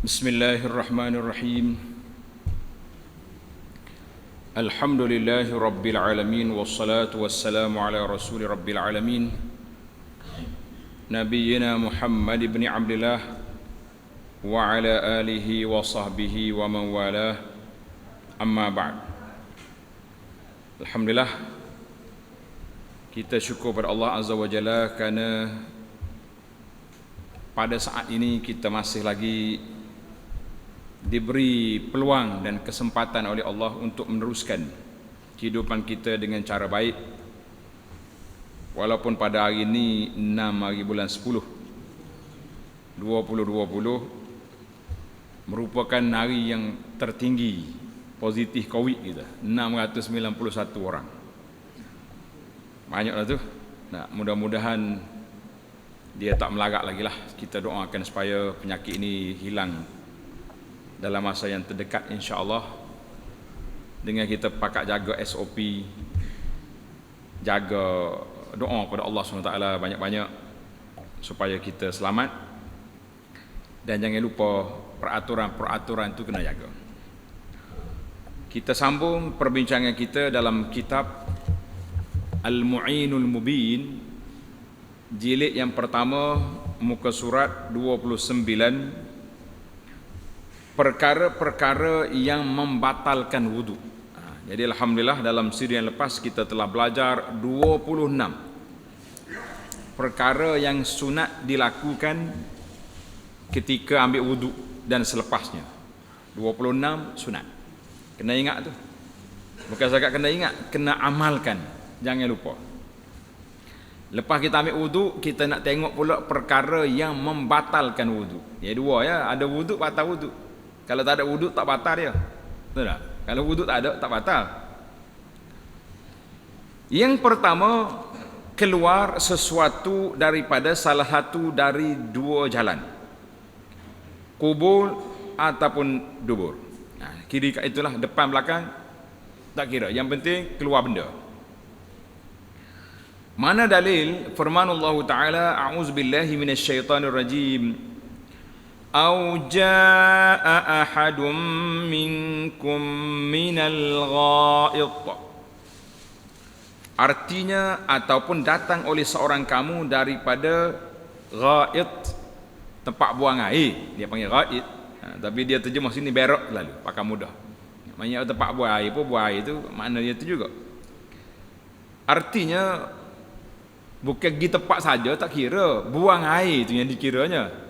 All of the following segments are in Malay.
Bismillahirrahmanirrahim. Alhamdulillahi rabbil alamin, wassalatu wassalamu ala rasuli rabbil alamin, nabiyyina Muhammad ibn Abdillah wa ala alihi wa sahbihi wa man walah, amma ba'd. Alhamdulillah, kita syukur pada Allah Azza wa Jalla kerana pada saat ini kita masih lagi diberi peluang dan kesempatan oleh Allah untuk meneruskan kehidupan kita dengan cara baik, walaupun pada hari ini 6 hari bulan 10 2020 merupakan hari yang tertinggi positif COVID kita, 691 orang. Banyaklah tu. Nah, mudah-mudahan dia tak melarat lagi lah. Kita doakan supaya penyakit ini hilang dalam masa yang terdekat, insya-Allah, dengan kita pakat jaga SOP, jaga doa kepada Allah SWT banyak-banyak supaya kita selamat, dan jangan lupa peraturan-peraturan itu kena jaga. Kita sambung perbincangan kita dalam kitab Al-Mu'inul Mubin, jilid yang pertama, muka surat 29, perkara-perkara yang membatalkan wudu. Jadi alhamdulillah dalam siri yang lepas kita telah belajar 26 perkara yang sunat dilakukan ketika ambil wudu dan selepasnya. 26 sunat. Kena ingat tu. Bukan sahaja kena ingat, kena amalkan. Jangan lupa. Lepas kita ambil wudu, kita nak tengok pula perkara yang membatalkan wudu. Ya, dua ya, ada wudu batal wudu. Kalau tak ada wuduk tak batal dia. Betul tak? Kalau wuduk tak ada tak batal. Yang pertama, keluar sesuatu daripada salah satu dari dua jalan, kubur ataupun dubur. Nah, kiri kat itulah, depan belakang tak kira. Yang penting keluar benda. Mana dalil firman Allah Ta'ala, a'udzubillahi minasyaitanirrajim, أو جاء أحد منكم من الغائط. Artinya, ataupun datang oleh seorang kamu daripada ghaid, tempat buang air. Dia panggil ghaid, tapi dia terjemah sini berak lalu, pakai mudah. Maksudnya tempat buang air pun, buang air itu makna dia itu juga. Artinya bukan pergi tempat saja tak kira, buang air itu yang dikiranya.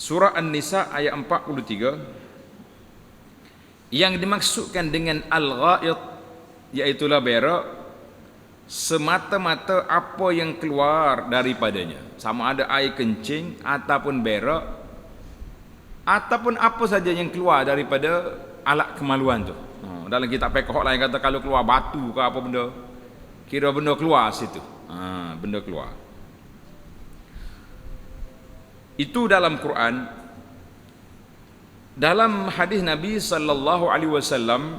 Surah An-Nisa ayat 43, yang dimaksudkan dengan al-ghaid iaitulah berak, semata-mata apa yang keluar daripadanya, sama ada air kencing ataupun berak ataupun apa saja yang keluar daripada alat kemaluan tu. Dalam kitab fiqh lain kata kalau keluar batu ke apa benda, kira benda keluar situ. Benda keluar. Itu dalam Quran. Dalam hadis Nabi sallallahu alaihi wasallam,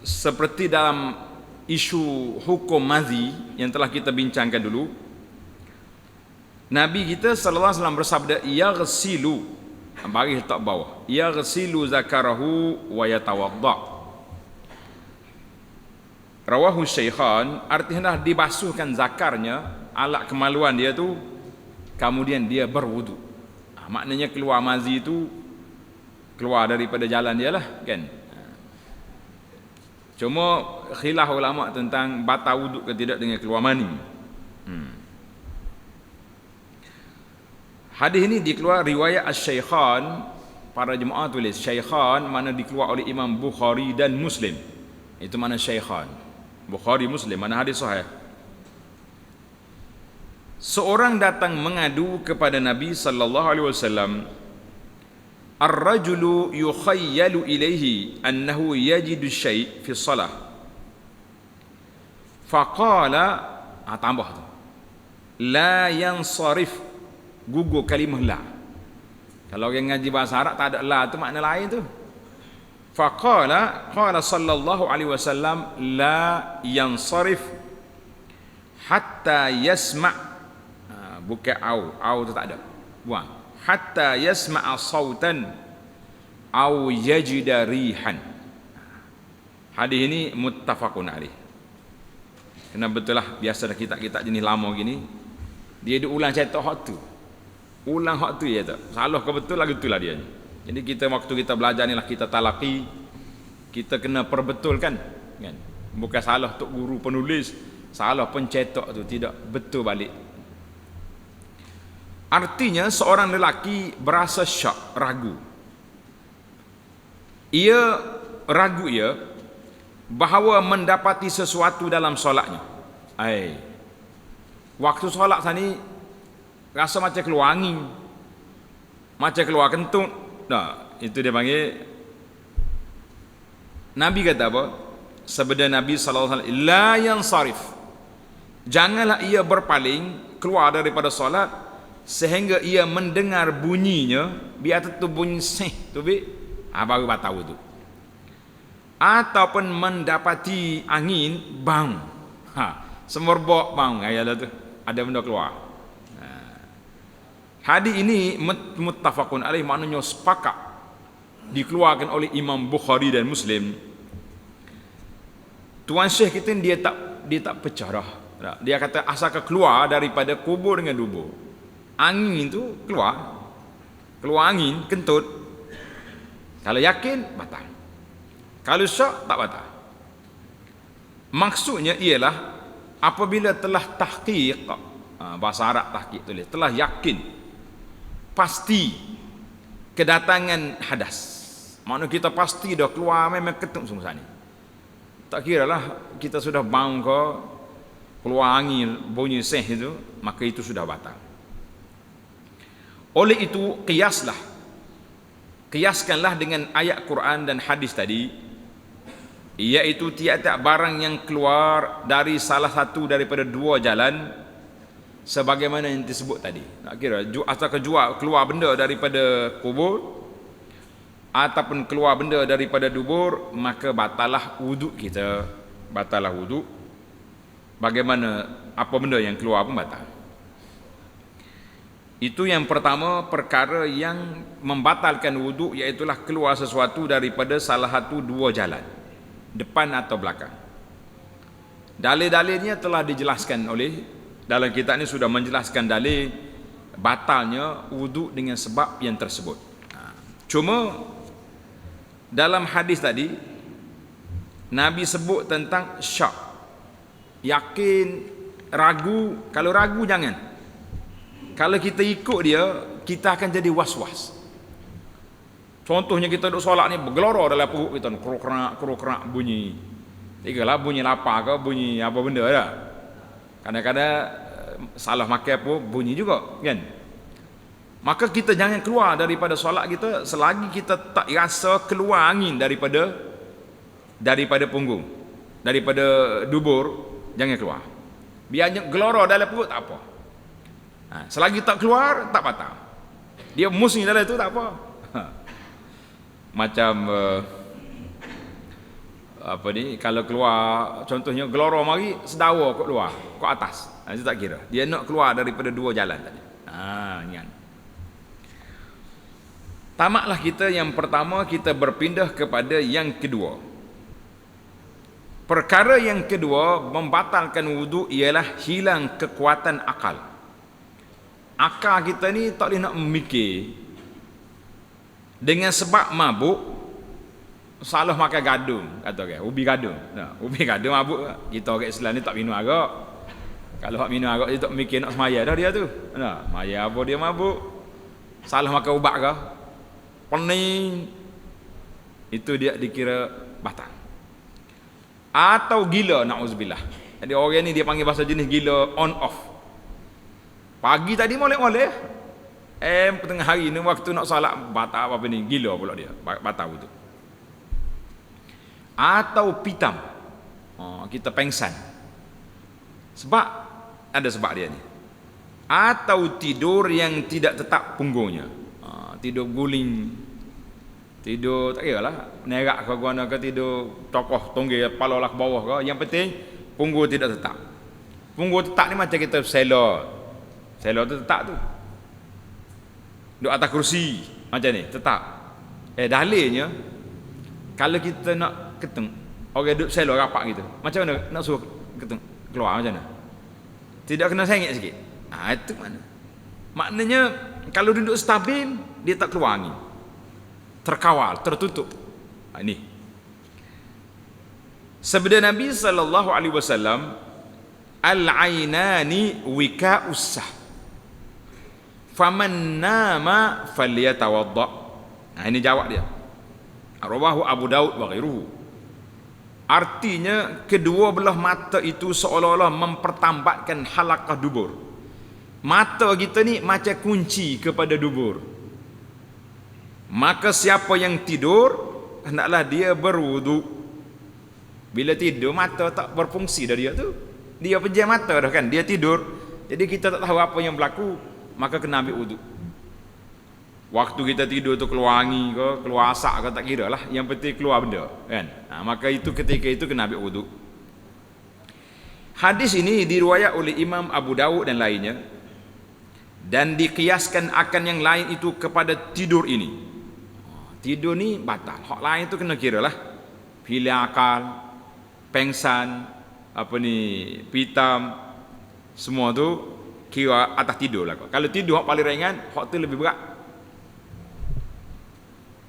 seperti dalam isu hukum madhi yang telah kita bincangkan dulu, Nabi kita sallallahu alaihi wasallam bersabda, yaghsilu, bagi letak bawah, yaghsilu zakarahu wa yatawadda. Rawahu Syaikhan, artinya dibasuhkan zakarnya, alat kemaluan dia tu, kemudian dia berwudu. Maknanya keluar mazi itu keluar daripada jalan dia lah, kan. Cuma khilaf ulama tentang batal wudu ke tidak dengan keluar mani. Hadis ini dikeluar riwayat Asy-Syaikhan. Para jemaah tulis Syaikhan mana dikeluar oleh Imam Bukhari dan Muslim. Itu mana Syaikhan, Bukhari, Muslim, mana hadis sahih. Seorang datang mengadu kepada Nabi sallallahu alaihi wasallam, ar-rajulu yukhayyalu ilaihi annahu yajidu syai' fi shalah. Faqala, tambah tu, la yansarif, gugur kalimah la. Kalau orang ngaji bahasa Arab tak ada la tu makna lain tu. Faqala, qala sallallahu alaihi wasallam, la yansarif hatta yasma', bukan au tu tak ada, buang. Hatta yasma'a sautan au yajida rihan. Hadis ini muttafaqun alaih. Kena betul lah, biasa dah kitab-kitab jenis lama gini, dia diulang cetak hak tu. Ulang hak tu ya tak. Salah ke betul lah gitulah dia. Jadi kita waktu kita belajar ni lah, kita talaqi, kita kena perbetulkan kan. Bukan salah tok guru penulis, salah pencetak tu, tidak betul balik. Artinya seorang lelaki berasa syak, ragu. Ia ragu bahawa mendapati sesuatu dalam solatnya. Waktu solat tadi rasa macam keluar angin, macam keluar kentut. Nah, itu dia panggil. Nabi kata apa? Sabda Nabi sallallahu alaihi wasallam, la yansarif. Janganlah ia berpaling keluar daripada solat sehingga ia mendengar bunyinya, biar tu bunyi seh tu baru tahu tu. Ataupun mendapati angin bang, semerbak bang, ayalah tu ada benda keluar. Hadis ini muttafaqun alaih, maknanya sepakat, dikeluarkan oleh Imam Bukhari dan Muslim. Tuan Syekh kita dia tak pecah dah. Dia kata asalkan keluar daripada kubur dengan dubur, angin itu keluar angin kentut, kalau yakin batal, kalau syak tak batal. Maksudnya ialah apabila telah tahqiq, bahasa Arab tahqiq tulis, telah yakin pasti kedatangan hadas, maknanya kita pasti dah keluar memang kentut sungguh sana. Tak kira lah kita sudah bang ke keluar angin bunyi seh itu, maka itu sudah batal. Oleh itu kiaskanlah dengan ayat Quran dan hadis tadi, iaitu tiap-tiap barang yang keluar dari salah satu daripada dua jalan, sebagaimana yang disebut tadi. Nak kira asal keluar benda daripada kubur ataupun keluar benda daripada dubur, maka batalah wuduk kita, batalah wuduk. Bagaimana apa benda yang keluar pun batal. Itu yang pertama, perkara yang membatalkan wuduk, iaitulah keluar sesuatu daripada salah satu dua jalan, depan atau belakang. Dalil-dalilnya telah dijelaskan oleh dalam kitab ini, sudah menjelaskan dalil batalnya wuduk dengan sebab yang tersebut. Cuma dalam hadis tadi Nabi sebut tentang syak, yakin, ragu. Kalau ragu jangan. Kalau kita ikut dia, kita akan jadi was-was. Contohnya kita duduk solat ni, bergelora dalam perut kita, kerok-kerak bunyi. Tigalah bunyi lapar ke, bunyi apa benda dah. Kadang-kadang salah makan pun bunyi juga, kan? Maka kita jangan keluar daripada solat kita selagi kita tak rasa keluar angin daripada punggung, daripada dubur, jangan keluar. Biarnya gelora dalam perut tak apa. Selagi tak keluar tak batal. Dia musnah dalam itu tak apa. Macam apa ni, kalau keluar contohnya gelora mari sedawa kat luar, kat atas. Itu tak kira. Dia nak keluar daripada dua jalan tadi. Ingat. Tamaklah kita yang pertama, kita berpindah kepada yang kedua. Perkara yang kedua membatalkan wuduk ialah hilang kekuatan akal. Akal kita ni tak boleh nak memikir. Dengan sebab mabuk, salah makan gadung, kata orang, ubi gadung. Ubi gadung mabuk. Kita orang Islam ni tak minum arak. Kalau hak minum arak dia tak mikir nak semaya dah dia tu. Maya apa dia mabuk. Salah makan ubat ke? Pening, itu dia dikira batal. Atau gila, na'udzubillah. Jadi orang ni dia panggil bahasa jenis gila on off. Pagi tadi molek-molek, tengah hari ni waktu nak salat batal apa ni, gila pula dia, batal itu. Atau pitam, kita pengsan. Sebab ada sebab dia ni. Atau tidur yang tidak tetap punggungnya. Tidur guling, tidur tak kira lah, nerak ke guana ke, tidur tokoh tonggil kepala lah ke bawah ke, yang penting punggung tidak tetap. Punggung tetap ni macam kita sela Selo tu tetap tu. Duduk atas kursi macam ni, tetap. Dalilnya kalau kita nak keteng, orang duduk selo rapat gitu. Macam mana nak suruh keteng keluar macam mana? Tidak kena sengit sikit. Itu mana? Maknanya kalau duduk stabil, dia tak keluar angin. Terkawal, tertutup. Ini. Sabda Nabi sallallahu alaihi wasallam, al-ainani wika'us sah. Faman nama falyatawadda. Ini jawab dia. Rawahu Abu Daud wa ghairuhu. Artinya kedua belah mata itu seolah-olah mempertambatkan halaqah dubur. Mata kita ni macam kunci kepada dubur. Maka siapa yang tidur, hendaklah dia berwudu. Bila tidur mata tak berfungsi dah dia tu. Dia pejam mata dah kan, dia tidur. Jadi kita tak tahu apa yang berlaku, maka kena ambil wudu. Waktu kita tidur tu keluar angin ke, keluar asap ke, tak kira lah. Yang penting keluar benda kan. Maka itu ketika itu kena ambil wudu. Hadis ini diriwayat oleh Imam Abu Daud dan lainnya, dan dikiaskan akan yang lain itu kepada tidur ini. Tidur ni batal. Hak lain tu kena kira lah. Hilang akal, pengsan, pitam, semua tu kira atas tidur lah. Kalau tidur hak paling ringan, hak tu lebih berat.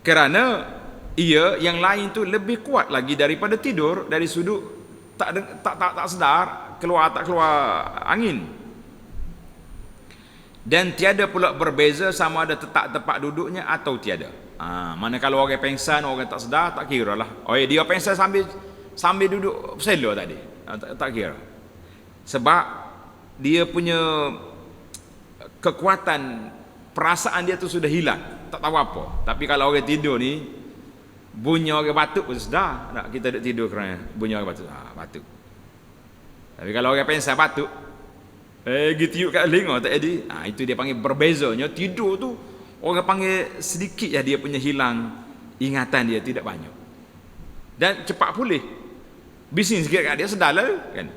Kerana yang lain tu lebih kuat lagi daripada tidur, dari sudut tak sedar, tak keluar angin. Dan tiada pula berbeza sama ada tetap tempat duduknya atau tiada. Mana kalau orang pengsan, orang tak sedar, tak kira lah. Dia pengsan sambil duduk selo tadi, tak kira. Sebab dia punya kekuatan perasaan dia tu sudah hilang, tak tahu apa. Tapi kalau orang tidur ni, bunyi orang batuk pun sedar. Tak, kita duduk tidur kerana bunyi orang batuk, batuk. Tapi kalau orang pengsan batuk, tiup kat telinga tak jadi. Itu dia panggil berbezanya. Tidur tu orang panggil sedikit dia punya hilang ingatan, dia tidak banyak. Dan cepat pulih. Bising sikit kat dia, sedarlah kan.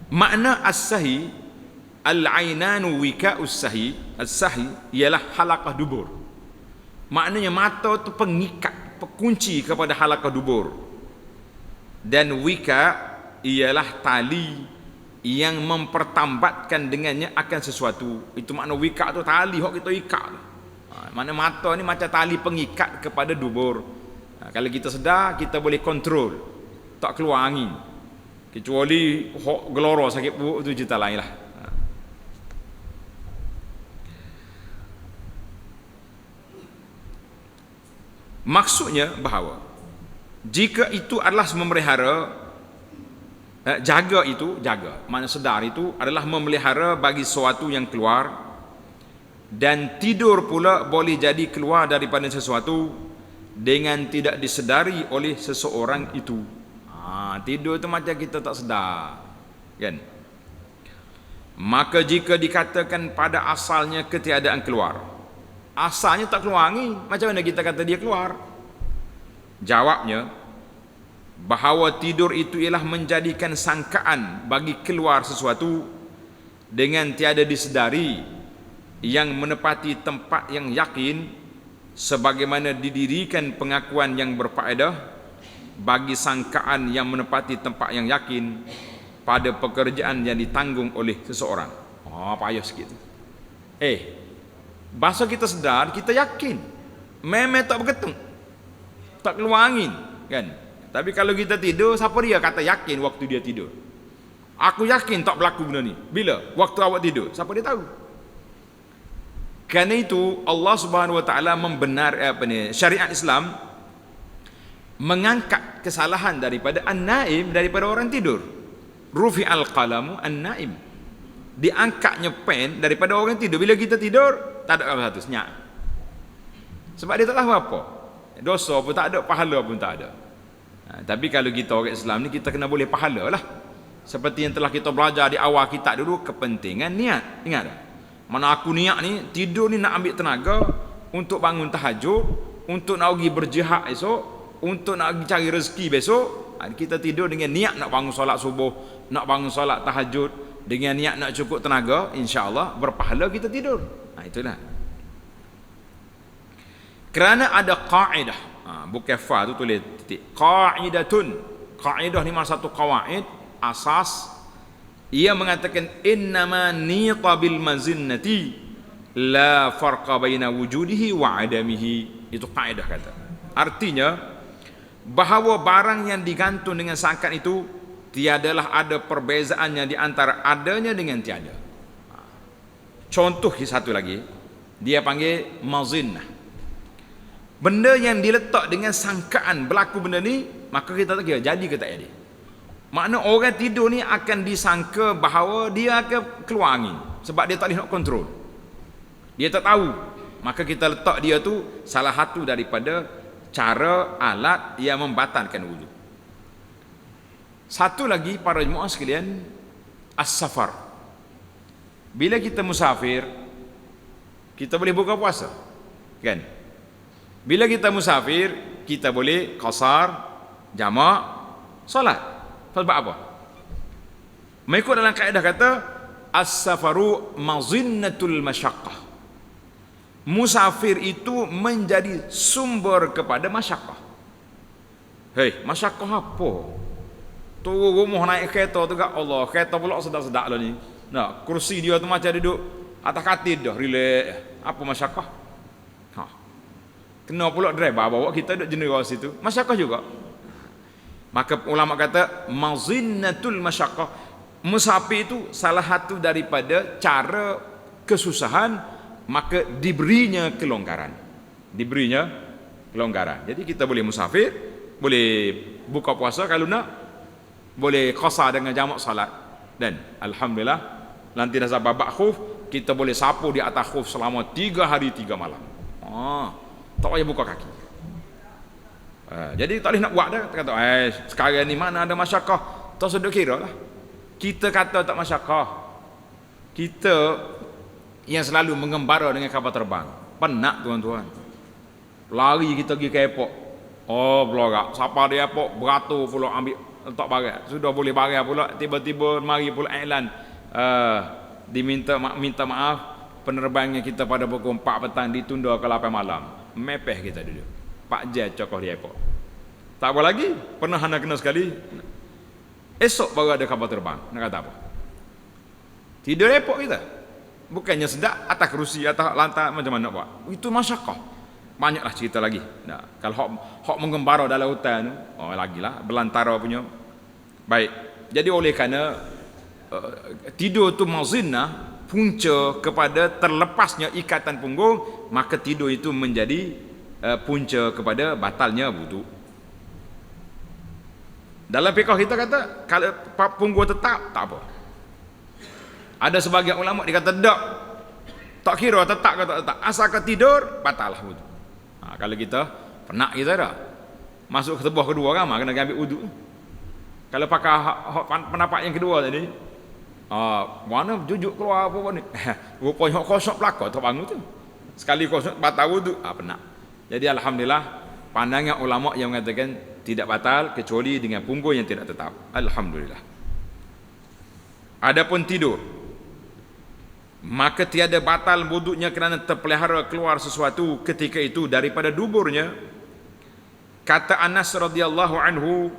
Makna as-sahi, al-ainanu wika'us sahi, as-sahi ialah halaqah dubur. Maknanya mata tu pengikat, pengunci kepada halaqah dubur. Dan wika ialah tali yang mempertambatkan dengannya akan sesuatu. Itu makna wika tu, tali hok kita ikat tu. Makna mata ni macam tali pengikat kepada dubur. Kalau kita sedar, kita boleh kontrol, tak keluar angin. Kecuali hok gelora sakit perut tu cerita lain lah. Maksudnya bahawa jika itu adalah memelihara, jaga, makna sedar itu adalah memelihara bagi sesuatu yang keluar, dan tidur pula boleh jadi keluar daripada sesuatu dengan tidak disedari oleh seseorang itu. Tidur itu macam kita tak sedar kan. Maka jika dikatakan pada asalnya ketiadaan keluar, asalnya tak keluar angin, macam mana kita kata dia keluar? Jawabnya bahawa tidur itu ialah menjadikan sangkaan bagi keluar sesuatu dengan tiada disedari, yang menepati tempat yang yakin, sebagaimana didirikan pengakuan yang berfaedah bagi sangkaan yang menepati tempat yang yakin pada pekerjaan yang ditanggung oleh seseorang. Payah sikit. Bahasa kita sedar, kita yakin, memang tak bergetung, tak keluar angin kan. Tapi kalau kita tidur, siapa dia kata yakin waktu dia tidur? Aku yakin tak berlaku benda ni. Bila? Waktu awak tidur. Siapa dia tahu? Kerana itu Allah Subhanahu Wa Taala syariat Islam mengangkat kesalahan daripada an-naim, daripada orang tidur. Rufi'al qalamu an-naim. Diangkatnya pen daripada orang tidur. Bila kita tidur, tak ada apa-apa, senyap. Sebab dia tak tahu apa. Dosa pun tak ada, pahala pun tak ada. Tapi kalau kita orang Islam ni, kita kena boleh pahala lah. Seperti yang telah kita belajar di awal kitab dulu, kepentingan niat. Ingat tak? Mana aku niat ni, tidur ni nak ambil tenaga untuk bangun tahajud, untuk nak pergi berjihad esok, untuk nak pergi cari rezeki besok. Kita tidur dengan niat nak bangun solat subuh, nak bangun solat tahajud, dengan niat nak cukup tenaga, insya-Allah berpahala kita tidur. Itulah. Kerana ada kaedah. Bukan fa tu tulis titik. Qaidatun. Kaedah ni maksud satu qawaid, asas. Ia mengatakan innama nita bil mazinnati la farqa baina wujudihi wa adamihi. Itu kaedah kata. Artinya bahawa barang yang digantung dengan sangkat itu tiadalah ada perbezaannya di antara adanya dengan tiada. Contoh satu lagi, dia panggil mazinnah. Benda yang diletak dengan sangkaan berlaku benda ni, maka kita tak kira jadi ke tak jadi. Makna orang tidur ni akan disangka bahawa dia akan keluar angin sebab dia tak boleh nak kontrol. Dia tak tahu. Maka kita letak dia tu salah satu daripada cara alat yang membatalkan wudu. Satu lagi para jemaah sekalian, as-safar. Bila kita musafir, kita boleh buka puasa, kan? Bila kita musafir, kita boleh qasar, jamak, solat. Sebab apa? Mengikut dalam kaedah kata as-safaru mazinnatul masyaqqah. Musafir itu menjadi sumber kepada masyaqqah. Hei, masyaqqah apa? Tu rumah naik kereta tu kat Allah, kereta pula sedap-sedap lah ni. Nah, kursi dia tu macam duduk atas katil dah, relax. Apa masyaqqah? Kena pula driver bawa kita duduk jendera situ. Masyaqqah juga. Maka ulama kata mazinnatul masyaqqah. Musafir itu salah satu daripada cara kesusahan, maka diberinya kelonggaran. Diberinya kelonggaran. Jadi kita boleh musafir, boleh buka puasa kalau nak, boleh qasar dengan jamak salat. Dan alhamdulillah nanti dah sampai bab khuf, kita boleh sapu di atas khuf selama 3 hari 3 malam. Tak payah buka kaki. Jadi tak boleh nak buat dah. Kata sekarang ni mana ada masyaqqah, tak sedut kira lah. Kita kata tak masyaqqah, kita yang selalu mengembara dengan kapal terbang penat tuan-tuan. Lari kita pergi ke airport, belorak siapa di airport beratur pula ambil letak barang, sudah boleh barang pula, tiba-tiba mari pula iklan minta maaf, penerbangan kita pada pukul 4 petang ditunda ke 8 malam. Mepeh kita dulu 4 jam cokoh di airport. Tak apa lagi, pernah anda kena sekali, esok baru ada kapal terbang. Nak kata apa? Tidur airport kita, bukannya sedap atas kerusi, atas lantai, macam mana nak buat? Itu masyaqqah. Banyaklah cerita lagi. Nah, kalau hok menggembara dalam hutan, lagilah belantara punya. Baik. Jadi oleh kerana tidur tu mazinnah, punca kepada terlepasnya ikatan punggung, maka tidur itu menjadi punca kepada batalnya wudu. Dalam fiqh kita kata kalau punggung tetap tak apa. Ada sebagian ulama dia kata tak kira tetap ke tak tetap, asalkan tidur batallah wudu. Kalau kita penat kita dah masuk ke tebuh kedua kan, kena ambil wudu. Kalau pakai pendapat yang kedua tadi, mana jujuk keluar apa ni? Rupanya kosong belakang tak bangun tu. Sekali kosong batal wudu, penat. Jadi alhamdulillah pandangan ulama yang mengatakan tidak batal kecuali dengan punggung yang tidak tetap. Alhamdulillah. Adapun tidur, maka tiada batal wudunya kerana terpelihara keluar sesuatu ketika itu daripada duburnya. Kata Anas radhiyallahu anhu,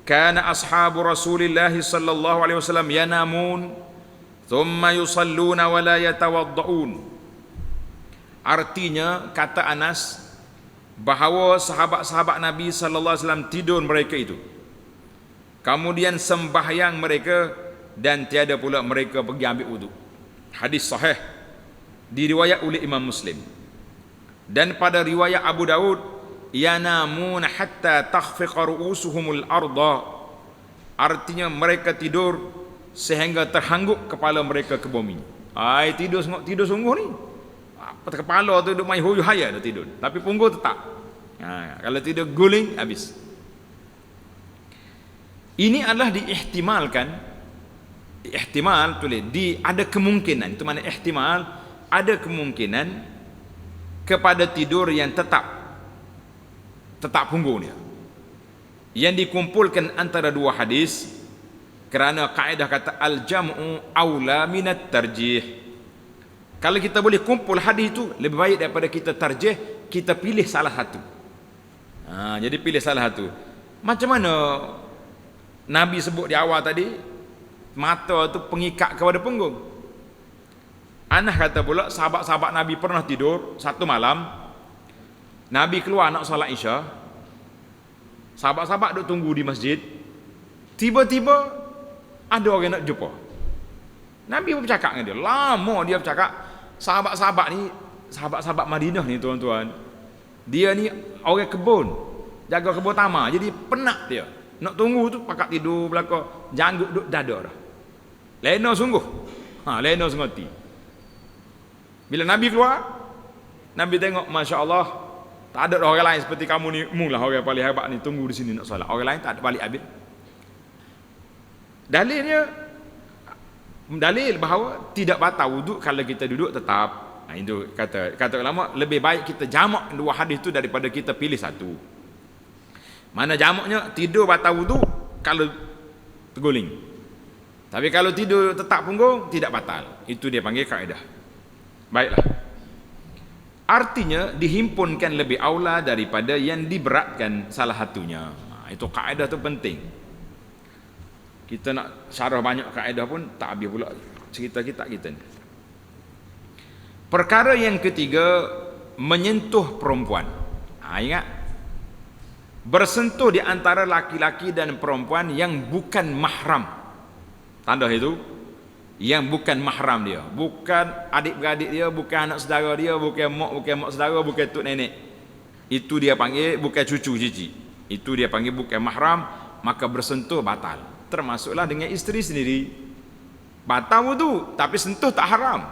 kana ashabu Rasulillah sallallahu alaihi wasallam yanamun thumma yusalluna wa la yatawaddaun. Artinya kata Anas bahawa sahabat-sahabat Nabi sallallahu alaihi wasallam tidur mereka itu, kemudian sembahyang mereka dan tiada pula mereka pergi ambil wudu. Hadis sahih diriwayat oleh Imam Muslim. Dan pada riwayat Abu Daud, yanamun hatta takhfiqa ru'usuhumul arda. Artinya mereka tidur sehingga terhangguk kepala mereka ke bumi. Tidur sungguh ni. Kepala tu duduk main huyu haya dah tidur, tapi punggung tetap. Kalau tidur guling habis. Ini adalah diihtimalkan. Ihtimal tulis ada kemungkinan, itu mana ihtimal, ada kemungkinan kepada tidur yang tetap punggungnya, yang dikumpulkan antara dua hadis Kerana kaedah kata al-jam'u aula minat tarjih. Kalau kita boleh kumpul hadis itu, lebih baik daripada kita tarjih, kita pilih salah satu. Jadi pilih salah satu. Macam mana Nabi sebut di awal tadi, mata tu pengikat kepada punggung. Anas kata pula sahabat-sahabat Nabi pernah tidur satu malam, Nabi keluar nak solat Isya. Sahabat-sahabat duk tunggu di masjid. Tiba-tiba ada orang nak jumpa. Nabi pun bercakap dengan dia. Lama dia bercakap. Sahabat-sahabat ni, sahabat-sahabat Madinah ni tuan-tuan, dia ni orang kebun, jaga kebun tamar. Jadi penat dia. Nak tunggu tu pakat tidur belakang, janggut duk dada dah. Lena sungguh. Lena sungguh. Bila Nabi keluar, Nabi tengok, Masya Allah, tak ada orang lain seperti kamu ni, mulah orang paling hebat ni, tunggu di sini nak solat. Orang lain tak ada, balik habis. Dalil bahawa tidak batal wuduk kalau kita duduk tetap. Itu kata ulama, lebih baik kita jamak dua hadis itu daripada kita pilih satu. Mana jamaknya tidur batal wuduk kalau terguling. Tapi kalau tidur tetap punggung tidak batal. Itu dia panggil kaedah. Baiklah. Artinya dihimpunkan lebih aula daripada yang diberatkan salah satunya. Itu kaedah tu penting. Kita nak syarah banyak kaedah pun tak habis pula cerita kita ni. Perkara yang ketiga, menyentuh perempuan. Ingat, bersentuh di antara laki-laki dan perempuan yang bukan mahram. Tanda itu, yang bukan mahram dia, bukan adik-beradik dia, bukan anak saudara dia, bukan mak saudara, bukan tok nenek. Itu dia panggil bukan cucu cici. Itu dia panggil bukan mahram, maka bersentuh batal. Termasuklah dengan isteri sendiri. Batal wudu, tapi sentuh tak haram.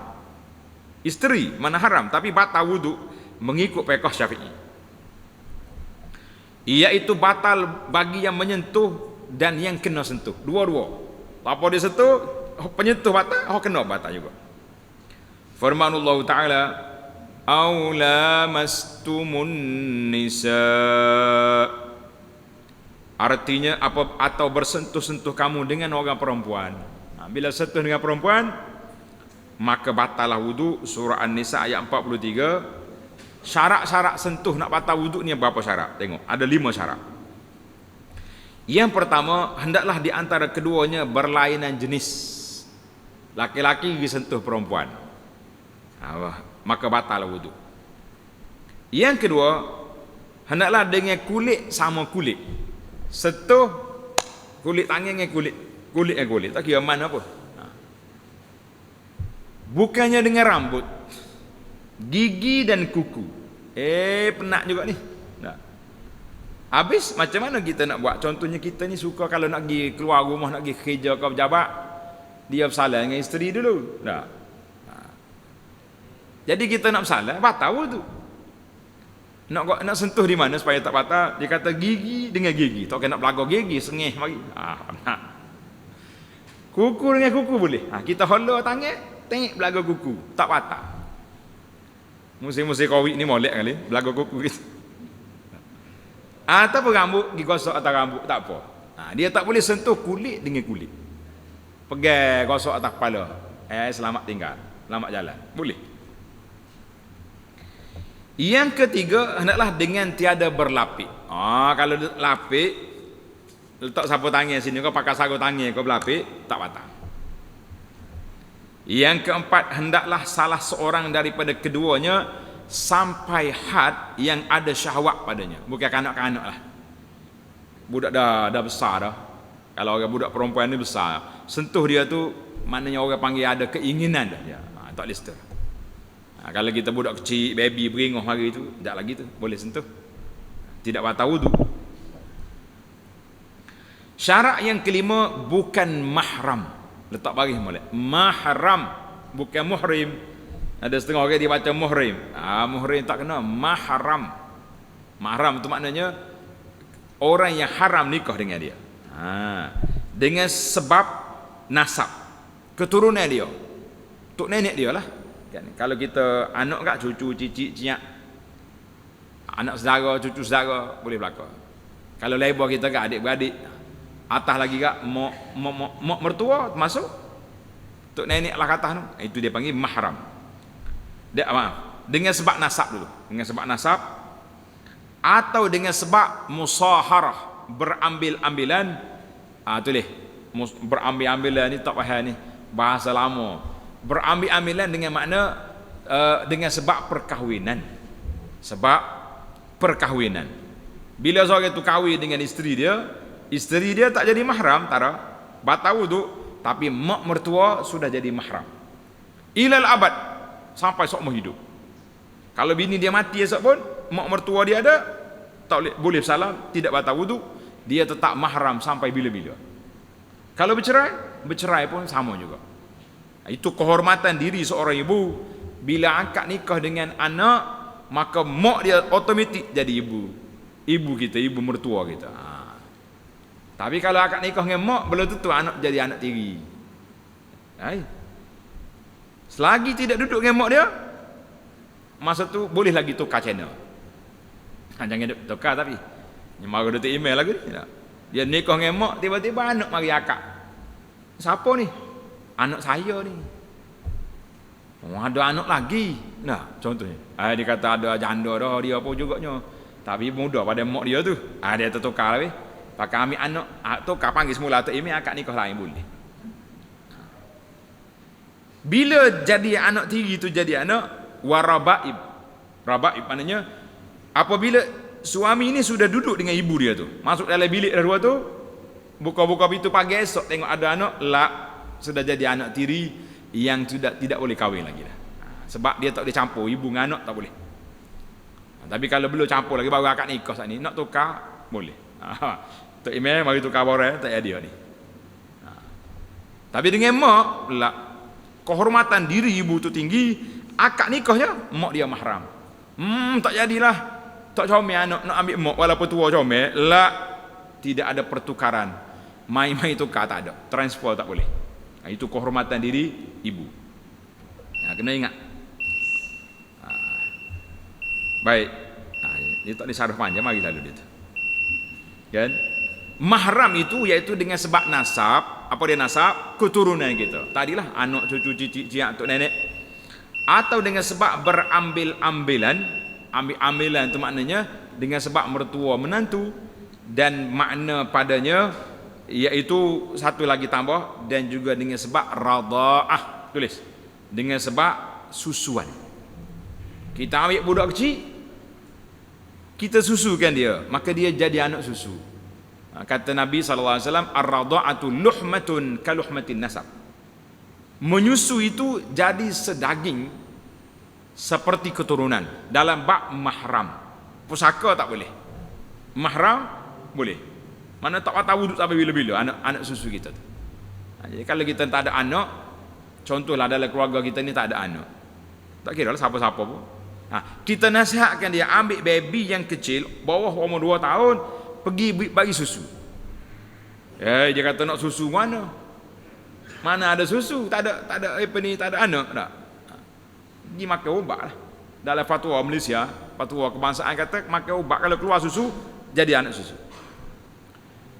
Isteri mana haram, tapi batal wudu mengikut fiqh Syafi'i. Iaitu batal bagi yang menyentuh dan yang kena sentuh. Dua-dua. Apa dia sentuh, penyentuh batal, kena batal juga. Firmanullah Ta'ala, "Aw lamastumun nisa." Artinya apa, atau bersentuh-sentuh kamu dengan orang perempuan. Bila sentuh dengan perempuan, maka batalah wudu. Surah An-Nisa ayat 43. Syarat-syarat sentuh nak batal wudu ni berapa syarat? Tengok, ada 5 syarat. Yang pertama, hendaklah di antara keduanya berlainan jenis. Laki-laki sentuh perempuan, maka batal wudu. Yang kedua, hendaklah dengan kulit sama kulit. Sentuh kulit tangan dengan kulit, tak kira mana pun. Bukannya dengan rambut, gigi dan kuku. Penat juga ni. Habis macam mana kita nak buat? Contohnya kita ni suka kalau nak pergi keluar rumah, nak pergi kerja ke pejabat, dia bersalah dengan isteri dulu. Jadi kita nak bersalah, batal tu. Nak sentuh di mana supaya tak batal? Dia kata gigi dengan gigi. Tak kena nak belaga gigi, sengih mari. Kuku dengan kuku boleh. Kita hola tangan, tengok belaga kuku, tak batal. Musim-musim Covid ni molek kali belaga kuku gitu. Ataupun rambut digosok atas rambut, tak apa. Dia tak boleh sentuh kulit dengan kulit. Pegang gosok atas kepala. Selamat tinggal, selamat jalan. Boleh. Yang ketiga, hendaklah dengan tiada berlapik. Kalau lapik, letak sapu tangan sini, kau pakai sapu tangan, kau berlapik, tak batal. Yang keempat, hendaklah salah seorang daripada keduanya sampai had yang ada syahwat padanya. Bukan kanak-kanak lah. Budak dah besar dah. Kalau orang budak perempuan ni besar, sentuh dia tu maknanya orang panggil ada keinginan dah. Tak boleh sentuh. Kalau kita budak kecil, baby beringoh hari tu, tak lagi tu boleh sentuh. Tidak batal wudu. Syarat yang kelima, bukan mahram. Letak baris molek. Mahram, bukan muhrim. Ada setengah orang dia baca muhrim. Muhrim tak kena, mahram. Mahram tu maknanya orang yang haram nikah dengan dia. Dengan sebab nasab, keturunan dia, tok nenek dia lah. Kan? Kalau kita anak kat cucu, cicit, ciak, anak saudara, cucu saudara, boleh berlaku. Kalau lebar kita kat adik-beradik, Atas lagi gak mak mertua masuk. Tok nenek lah kata tu. Itu dia panggil mahram. Dia maaf. Dengan sebab nasab dulu. Dengan sebab nasab atau dengan sebab musaharah, berambil-ambilan. Tulis. Berambil-ambilan ni tak faham ni. Bahasa lama. Berambil-ambilan dengan makna dengan sebab perkahwinan. Sebab perkahwinan. Bila seorang itu kahwin dengan isteri dia tak jadi mahram, tak ada. Batal wuduk, tapi mak mertua sudah jadi mahram. Ilal abad, sampai seumur hidup. Kalau bini dia mati esok pun, mak mertua dia ada, tak boleh salam, tidak batal wuduk, dia tetap mahram sampai bila-bila. Kalau bercerai pun sama juga. Itu kehormatan diri seorang ibu. Bila akad nikah dengan anak, maka mak dia otomatik jadi ibu kita, ibu mertua kita. Tapi kalau akad nikah dengan mak, belum tentu anak jadi anak tiri. Selagi tidak duduk dengan mak dia, masa tu boleh lagi tukar channel. Jangan tukar tapi mari dia email lagi. Dia nikah dengan mak, tiba-tiba anak mari akad. Siapa ni? Anak saya ni. Ada anak lagi. Nah, contohnya. Dia kata ada janda dah dia apa juganya. Tapi muda pada mak dia tu. Dia tertukar lebih. Pakai ambil anak, tukar panggil semula tu email akad nikah lain boleh. Bila jadi anak tiri tu jadi anak warabaib. Rabaib maknanya apabila suami ni sudah duduk dengan ibu dia tu, masuk dalam bilik dah dua tu, buka-buka pintu pagi esok tengok ada anak, sudah jadi anak tiri yang tidak boleh kahwin lagi dah. Sebab dia tak boleh campur ibu dengan anak, tak boleh. Tapi kalau belum campur lagi baru akad nikah saat ni, nak tukar boleh. Tok email mari tukar barang tak ada ni. Tapi dengan mak kehormatan diri ibu tu tinggi, akad nikahnya mak dia mahram. Tak jadilah. Tak comel anak nak ambil mak walaupun tua comel, tidak ada pertukaran. Mai-mai tukar tak ada. Transfer tak boleh. Itu kehormatan diri ibu. Kena ingat. Baik. Dia tak disarah panjang, mari lalu dia tu. Kan? Mahram itu iaitu dengan sebab nasab. Apa dia nasab? Keturunan kita. Tadilah anak, cucu, cicit, atuk, nenek. Atau dengan sebab berambil-ambilan. Ambil-ambilan itu maknanya dengan sebab mertua menantu. Dan makna padanya iaitu satu lagi tambah, dan juga dengan sebab radha'ah. Tulis. Dengan sebab susuan. Kita ambil budak kecil, kita susukan dia, maka dia jadi anak susu. Kata Nabi SAW, ar-radha'atu luhmatun kaluhmatin nasab. Menyusu itu jadi sedaging seperti keturunan. Dalam bab mahram, pusaka tak boleh, mahram boleh. Mana tak patah wuduk sampai bila-bila anak susu kita tu. Jadi kalau kita tak ada anak, contohlah dalam keluarga kita ni tak ada anak, tak kira lah siapa-siapa pun, kita nasihatkan dia ambil baby yang kecil bawah umur 2 tahun, pergi bagi susu. Dia kata nak susu mana ada susu, tak ada anak tak. Pergi makan ubat lah. Dalam fatwa Malaysia, fatwa kebangsaan kata makan ubat, kalau keluar susu jadi anak susu.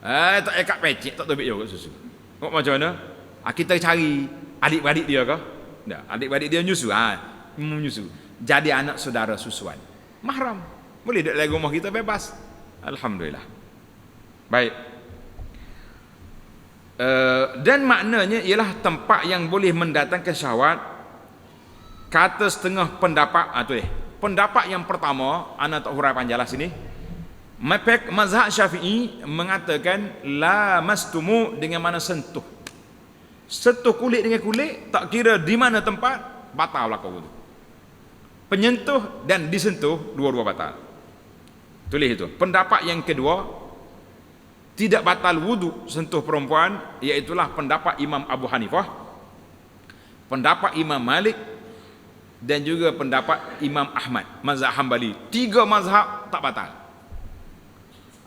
Tak ikat pecik, tak tobik juga susu. Macam mana? Kita cari adik-beradik dia ke? Tak, adik-beradik dia nyusu. Menyusu. Jadi anak saudara susuan. Mahram. Boleh duduk dalam rumah kita bebas. Alhamdulillah. Baik. Dan maknanya ialah tempat yang boleh mendatangkan syahwat. Kata setengah pendapat, pendapat yang pertama, ana tak hurai panjanglah sini. Mazhab Syafi'i mengatakan la mastumu dengan mana sentuh. Sentuh kulit dengan kulit, tak kira di mana tempat, batal berlaku wudu. Penyentuh dan disentuh, dua-dua batal. Tulis itu. Pendapat yang kedua, tidak batal wudu sentuh perempuan, iaitulah pendapat Imam Abu Hanifah, pendapat Imam Malik, dan juga pendapat Imam Ahmad, mazhab Hambali. 3 mazhab tak batal.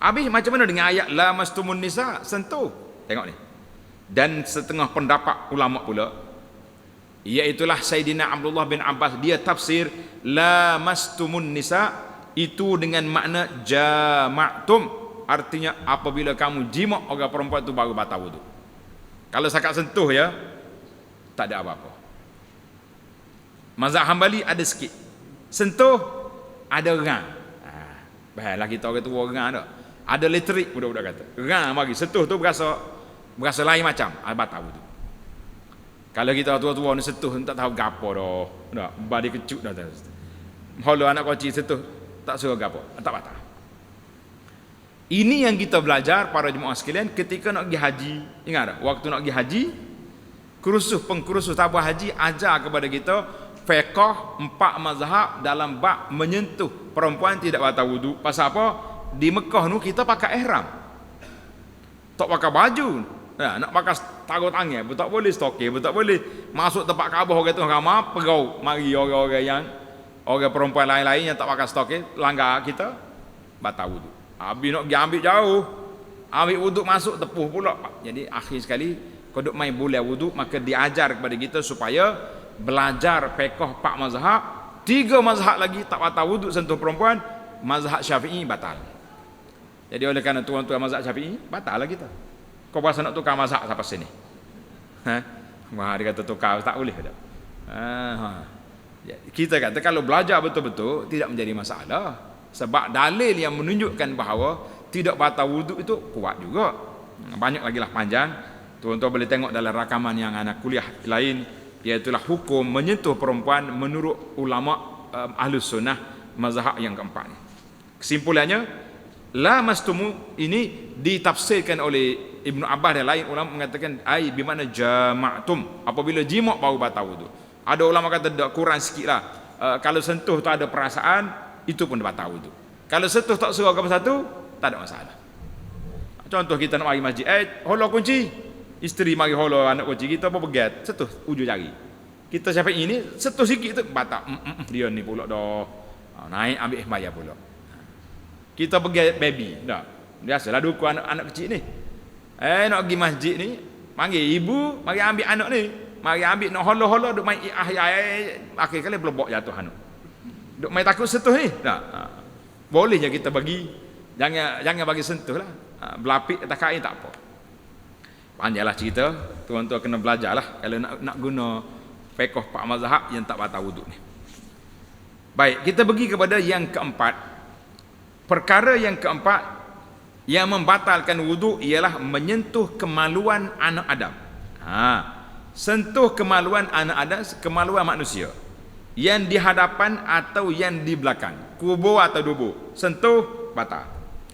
Habis macam mana dengan ayat la mastumun nisa, sentuh? Tengok ni. Dan setengah pendapat ulama pula, iaitulah Sayyidina Abdullah bin Abbas, dia tafsir la mastumun nisa itu dengan makna jama'tum, artinya apabila kamu jima orang perempuan itu baru batal wudu. Kalau sakat sentuh ya, tak ada apa-apa. Mazhab Hambali ada sikit. Sentuh ada rang. Baiklah kita orang tua rang dah. Ada elektrik budak-budak kata. Rang bagi sentuh tu berasa lain macam, batal wudu. Kalau kita tua-tua ni sentuh tak tahu gapo dah. Dah badi kecut dah. Holo anak kecil sentuh tak suruh gapo, tak batal. Ini yang kita belajar para jemaah sekalian ketika nak pergi haji. Ingat tak? Waktu nak pergi haji, pengkursus tabah haji ajar kepada kita fiqh 4 mazhab dalam bab menyentuh perempuan tidak batal wudu. Pasal apa? Di Mekah nu kita pakai ihram. Tak pakai baju. Ya, nak pakai taruh tangan, tak boleh stokir, tak boleh masuk tempat Kaabah orang tu ramai perau. Mari orang perempuan lain-lain yang tak pakai stokir langgar kita batal wudu. Habis nak pergi ambil jauh, ambil wudu masuk tepuh pula. Jadi akhir sekali kodok main boleh wudu, maka diajar kepada kita supaya belajar fiqh 4 mazhab, 3 mazhab lagi tak batal wudu sentuh perempuan, mazhab Syafi'i batal. Jadi oleh kerana tuan-tuan mazhab Syafi'i batal lah kita. Kau pasal nak tukar mazhab sampai sini. Wah, dia kata tukar tak boleh dah. Kita kata kalau belajar betul-betul tidak menjadi masalah. Sebab dalil yang menunjukkan bahawa tidak batal wuduk itu kuat juga. Banyak lagi lah panjang. Tuan-tuan boleh tengok dalam rakaman yang anak kuliah lain, iaitulah hukum menyentuh perempuan menurut ulama Ahlus Sunnah mazhab yang keempat ni. Kesimpulannya, la mastumu ini ditafsirkan oleh Ibnu Abbas dan lain ulama mengatakan ai bimana jama'tum, apabila jima' baru batal wudu. Ada ulama kata dak kurang sikitlah. Kalau sentuh tu ada perasaan, itu pun batal wudu. Kalau sentuh tak suruh apa satu, tak ada masalah. Contoh kita nak mari masjid, holo kunci. Isteri mari holo anak kunci, kita apa pegat, sentuh ujung jari. Kita siapa ini sentuh sikit tu batal. Dia ni pula dah naik ambil bayar pula. Kita pegat baby, dah. Biasalah duku anak kecil ni. Nak pergi masjid ni, panggil ibu, mari ambil anak ni. Mari ambil nak holo-holo duk main akhir kali belobok jatuh anak. Duk main takut sentuh ni. Tak. Boleh je kita bagi, jangan bagi sentuh lah. Berlapik atas kain tak apa. Panjanglah cerita, tuan-tuan kena belajarlah kalau nak guna fiqh 4 mazhab yang tak batal wuduk ni. Baik, kita pergi kepada yang keempat. Perkara yang keempat yang membatalkan wuduk ialah menyentuh kemaluan anak Adam. Sentuh kemaluan anak Adam, kemaluan manusia yang di hadapan atau yang di belakang, kubur atau dubur, sentuh batal.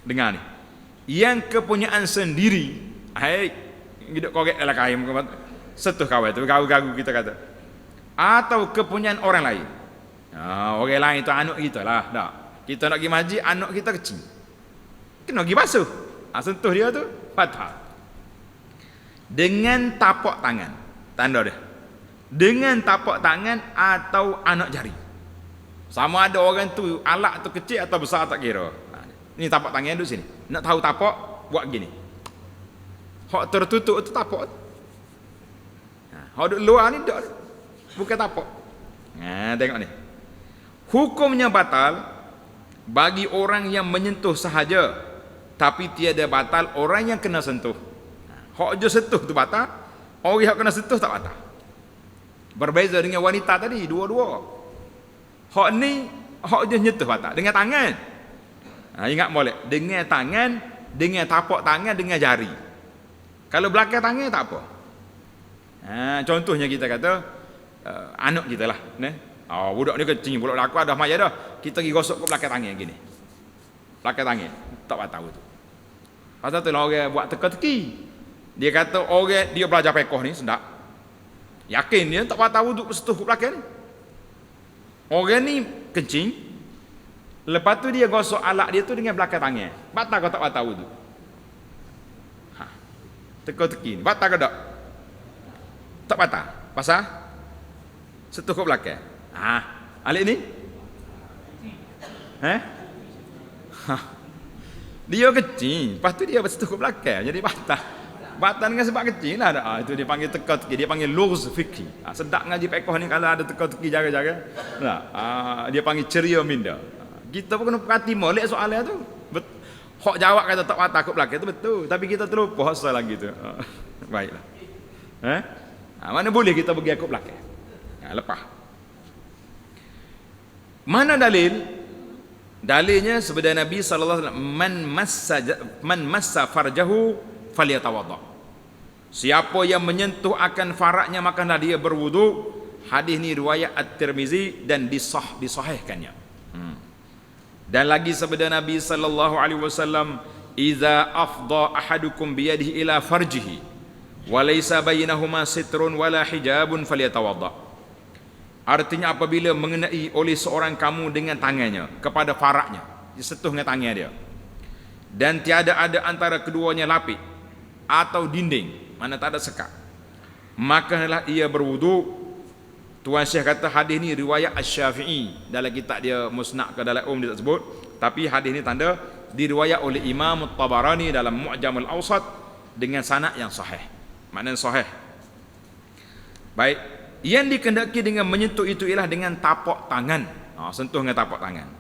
Dengar ni, yang kepunyaan sendiri, hidup korek dalam kain, sentuh kawan tu, garu-garu kita kata, atau kepunyaan orang lain. Orang lain tu anak kita lah. Tak, kita nak pergi masjid, anak kita kecil, kena pergi basuh. Sentuh dia tu batal. Dengan tapak tangan, tanda dia dengan tapak tangan atau anak jari. Sama ada orang tu alat tu kecil atau besar tak kira. Ni tapak tangan duduk sini. Nak tahu tapak, buat gini. Hak tertutup tu tapak. Hak duduk luar ni duduk, bukan tapak. Tengok ni. Hukumnya batal bagi orang yang menyentuh sahaja, tapi tiada batal orang yang kena sentuh. Hak je sentuh tu batal, orang yang kena sentuh tak batal. Berbeza dengan wanita tadi, dua-dua. Hak ni, hak je nyentuh batal dengan tangan. Ingat molek, dengan tangan, dengan tapak tangan, dengan jari. Kalau belakang tangan tak apa. Contohnya kita kata anak kita lah, budak ni kecil, budak aku dah maya dah. Kita pergi gosok ke belakang tangan gini. Belakang tangan tak batal tu. Pasal tu lah orang buat teka-teki. Dia kata orang dia belajar fiqh ni sedap. Yakin dia tak batal wuduk bersentuh ke belakang ni. Orang ni kencing, lepas tu dia gosok alat dia tu dengan belakang tangan. Batal ke tak batal wuduk? Teka-teki ni, batal ke tak? Tak batal. Pasal sentuh ke belakang. Alik ni? Dia kecil, lepas tu dia bersentuh ke belakang, jadi batal. Batal dengan sebab kecil lah. Itu dia panggil teka-teki, dia panggil lurz fikri. Sedap ngaji fiqh ni kalau ada teka-teki jaga-jaga. Dia panggil ceria minda. Kita pun kena perhati molek soalan tu. Hok jawab kata tak batal akut belakang itu betul, tapi kita terlupa asal lagi tu. Baiklah. Mana boleh kita pergi akut belakang? Lepas. Mana dalil? Dalilnya sabda Nabi sallallahu alaihi wasallam, man massa farjahu falyatawadda. Siapa yang menyentuh akan faraknya maka dia berwudu. Hadis ni riwayat At-Tirmizi dan disahihkannya. Dan lagi sabda Nabi sallallahu alaihi wasallam, "Idza afdha ahadukum bi yadihi ila farjihi wa laysa bainahuma sitrun wala hijabun falyatawadda." Artinya apabila mengenai oleh seorang kamu dengan tangannya kepada faraknya, disentuh dengan tangan dia, dan tiada ada antara keduanya lapik atau dinding, mana tak ada sekat, maka hendaklah ia berwudu. Tuan Syekh kata hadis ni riwayat Asy-Syafi'i, dalam kitab dia Musnad ke dalam dia tak sebut, tapi hadis ni tanda diriwayat oleh Imam At-Tabarani dalam Mu'jam Al-Awsat dengan sanad yang sahih. Maknanya sahih. Baik, yang dikehendaki dengan menyentuh itu ialah dengan tapak tangan. Sentuh dengan tapak tangan.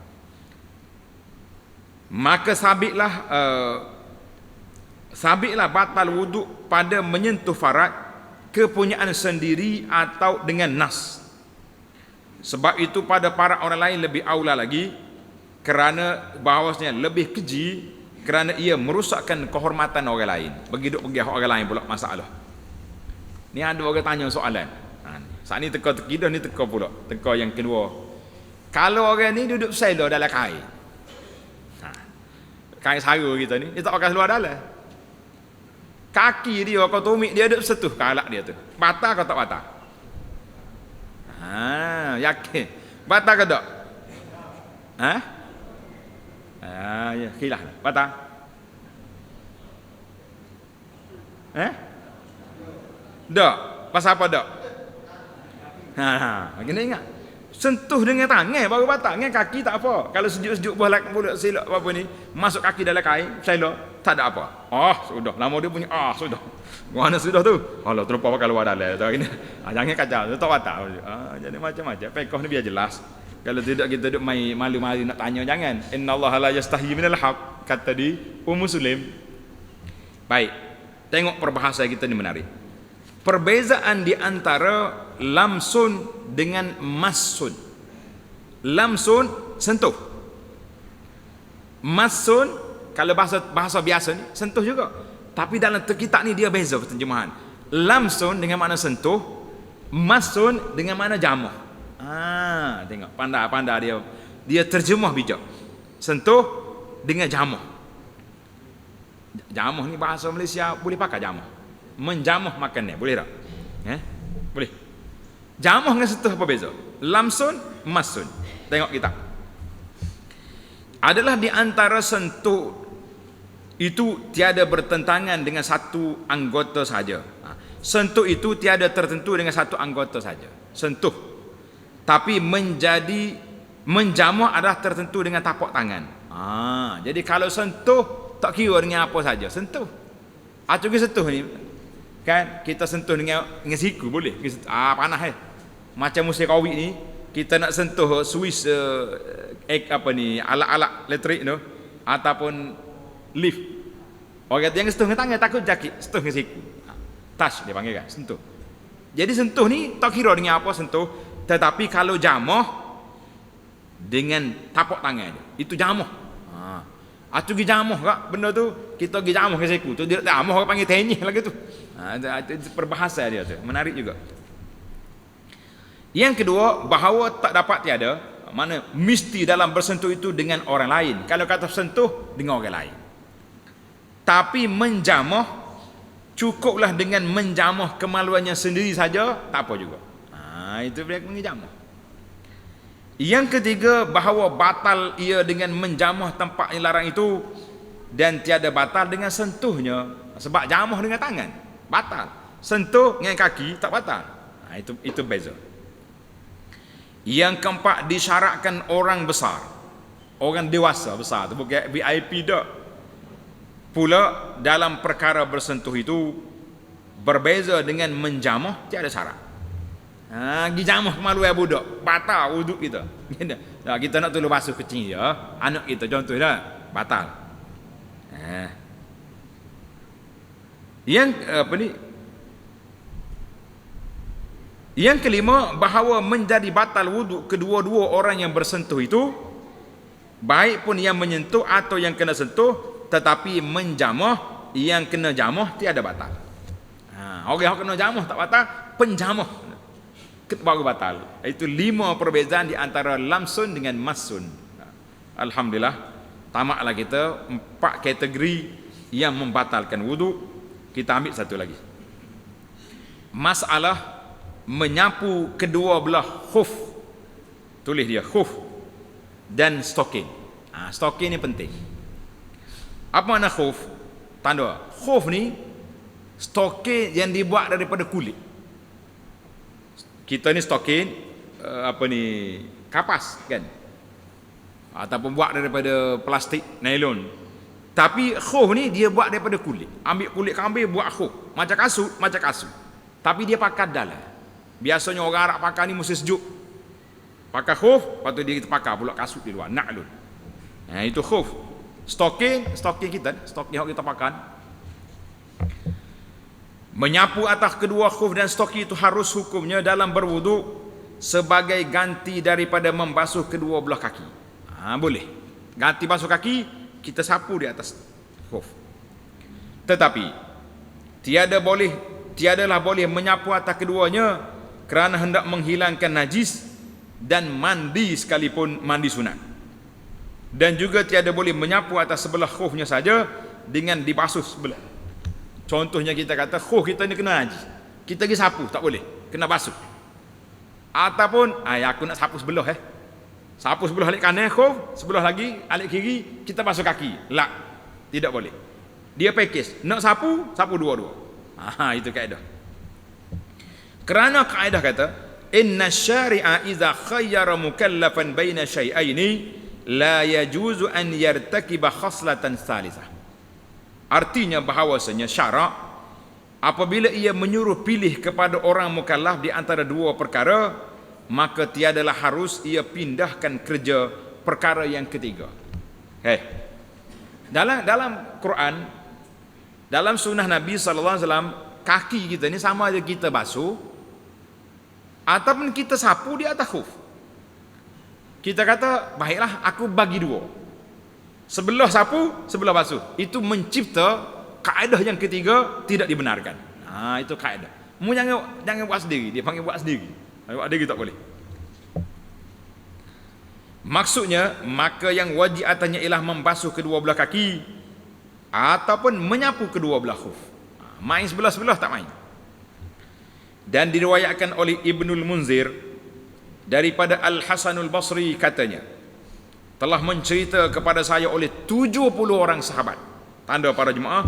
Maka sabitlah batal wuduk pada menyentuh farat kepunyaan sendiri atau dengan nas. Sebab itu pada para orang lain lebih aula lagi, kerana bahawasanya lebih keji, kerana ia merusakkan kehormatan orang lain. Begitu pergi orang lain pula masalah. Ni ada orang tanya soalan. Saat ni teka-teki dah, ni teka pula. Teka yang kedua. Kalau orang ni duduk selo dalam kain. Kain sara kita ni, dia tak pakai seluar dalam. Kaki dia, kau tumik dia duduk setuh kalak dia tu. Batal kau tak batal? Yakin. Batal ke tak? Ya, khilaf. Batal? Tak. Pasal apa tak? Kena ingat. Sentuh dengan tangan baru batal. Dengan kaki tak apa. Kalau sejuk-sejuk bolak silap apa ni, masuk kaki dalam kain, selok, tak ada apa. Sudah. Lama dia punya, sudah. Mana sudah tu? Allah terlupa pakai luar dalam. Jangan kacau. Tak batal. Jadi macam-macam. Fiqh ni biar jelas. Kalau tidak kita duduk malu-malu nak tanya, jangan. Innallaha la yastahi minal haq, kata di Muslim. Baik. Tengok perbahasan kita ni menarik. Perbezaan di antara lamsun dengan massun. Lamsun sentuh. Massun kalau bahasa biasa ni sentuh juga. Tapi dalam kitab ni dia beza terjemahan. Lamsun dengan makna sentuh, massun dengan makna jamuh. Tengok pandai dia terjemah bijak. Sentuh dengan jamuh. Jamuh ni bahasa Malaysia boleh pakai jamuh. Menjamuh makan ni boleh tak? Boleh. Jamuh dengan sentuh apa beza? Lamsun, masun. Tengok kita. Adalah di antara sentuh itu tiada bertentangan dengan satu anggota saja. Sentuh itu tiada tertentu dengan satu anggota saja. Sentuh. Tapi menjamuh adalah tertentu dengan tapak tangan. Jadi kalau sentuh tak kira dengan apa saja. Sentuh. Juga sentuh ni. Kan kita sentuh dengan siku boleh. Panas macam musim kawit ni kita nak sentuh Swiss alat-alat elektrik tu ataupun lift. Orang kata yang sentuh dengan tangan takut jakit, sentuh dengan siku. Touch dia panggil kan, sentuh. Jadi sentuh ni tak kira dengan apa sentuh, tetapi kalau jamuh dengan tapak tangan dia, itu jamuh. Atu pergi jamuh kak benda tu, kita pergi jamuh ke siku tu, dia jamuh orang panggil tenyih lagi tu. Itu perbahasa dia tu, menarik juga. Yang kedua, bahawa tak dapat tiada, mana mesti dalam bersentuh itu dengan orang lain. Kalau kata sentuh dengan orang lain. Tapi menjamuh cukuplah dengan menjamuh kemaluannya sendiri saja, tak apa juga. Itu dia menjamuh. Yang ketiga, bahawa batal ia dengan menjamuh tempat yang larang itu dan tiada batal dengan sentuhnya. Sebab jamuh dengan tangan batal, sentuh dengan kaki tak batal. Itu beza. Yang keempat, disyaratkan orang besar, orang dewasa besar tu, bukan VIP dak. Pula dalam perkara bersentuh itu berbeza dengan menjamuh, tiada syarat. Pergi jamuh kemaluan budak, batal wuduk kita. Kita nak tolong basuh kecil ya, anak kita contoh dah, batal. Yang apa ni? Yang kelima, bahawa menjadi batal wuduk kedua-dua orang yang bersentuh itu, baik pun yang menyentuh atau yang kena sentuh, tetapi menjamah, yang kena jamah tiada batal. Orang yang kena jamah tak batal, penjamah baru batal. Itu 5 perbezaan di antara lamsun dengan masun. Alhamdulillah, tamatlah kita 4 kategori yang membatalkan wuduk. Kita ambil satu lagi. Masalah menyapu kedua belah khuf. Tulis dia khuf dan stokin. Stokin ni penting. Apa makna khuf? Tanda khuf ni stokin yang dibuat daripada kulit. Kita ni stokin kapas kan, ataupun buat daripada plastik, nylon. Tapi khuf ni dia buat daripada kulit. Ambil kulit kambing buat khuf, macam kasut. Tapi dia pakai dalam. Biasanya orang Arab pakai ni musim sejuk. Pakai khuf, lepas tu dia kita pakai pula kasut di luar, na'lun. Itu khuf. Stokin kita, stokin yang kita pakai. Menyapu atas kedua khuf dan stokin itu harus hukumnya dalam berwuduk sebagai ganti daripada membasuh kedua belah kaki. Boleh. Ganti basuh kaki, kita sapu di atas khuf. Tetapi tiadalah boleh menyapu atas keduanya kerana hendak menghilangkan najis dan mandi sekalipun mandi sunat. Dan juga tiada boleh menyapu atas sebelah khufnya saja dengan dibasuh sebelah. Contohnya kita kata khuf kita ni kena najis, kita pergi sapu, tak boleh, kena basuh. Ataupun aku nak sapu sebelah sapu sebelah alik kanan khuf, sebelah lagi alik kiri kita basuh kaki. Tidak boleh. Dia package, nak sapu dua-dua. Itu kaedah. Kerana kaedah kata inna syari'a idza khayyara mukallafan baina syai'aini la yajuzu an yartakiba khaslatan thalithah. Artinya bahawasanya syarak apabila ia menyuruh pilih kepada orang mukallaf di antara dua perkara, maka tiadalah harus ia pindahkan kerja perkara yang ketiga. Dalam Quran, dalam sunnah Nabi sallallahu alaihi wasallam, kaki kita ni sama ada kita basuh ataupun kita sapu di atas khuf. Kita kata, baiklah aku bagi dua. Sebelah sapu, sebelah basuh. Itu mencipta kaedah yang ketiga tidak dibenarkan. Itu kaedah. Mu jangan buat sendiri, dia panggil buat sendiri. Buat sendiri tak boleh. Maksudnya, maka yang wajib atasnya ialah membasuh kedua belah kaki ataupun menyapu kedua belah khuf. Main sebelah-sebelah tak main. Dan diriwayatkan oleh Ibnul Munzir daripada Al-Hasanul Basri katanya, telah mencerita kepada saya oleh 70 orang sahabat, tanda para jemaah,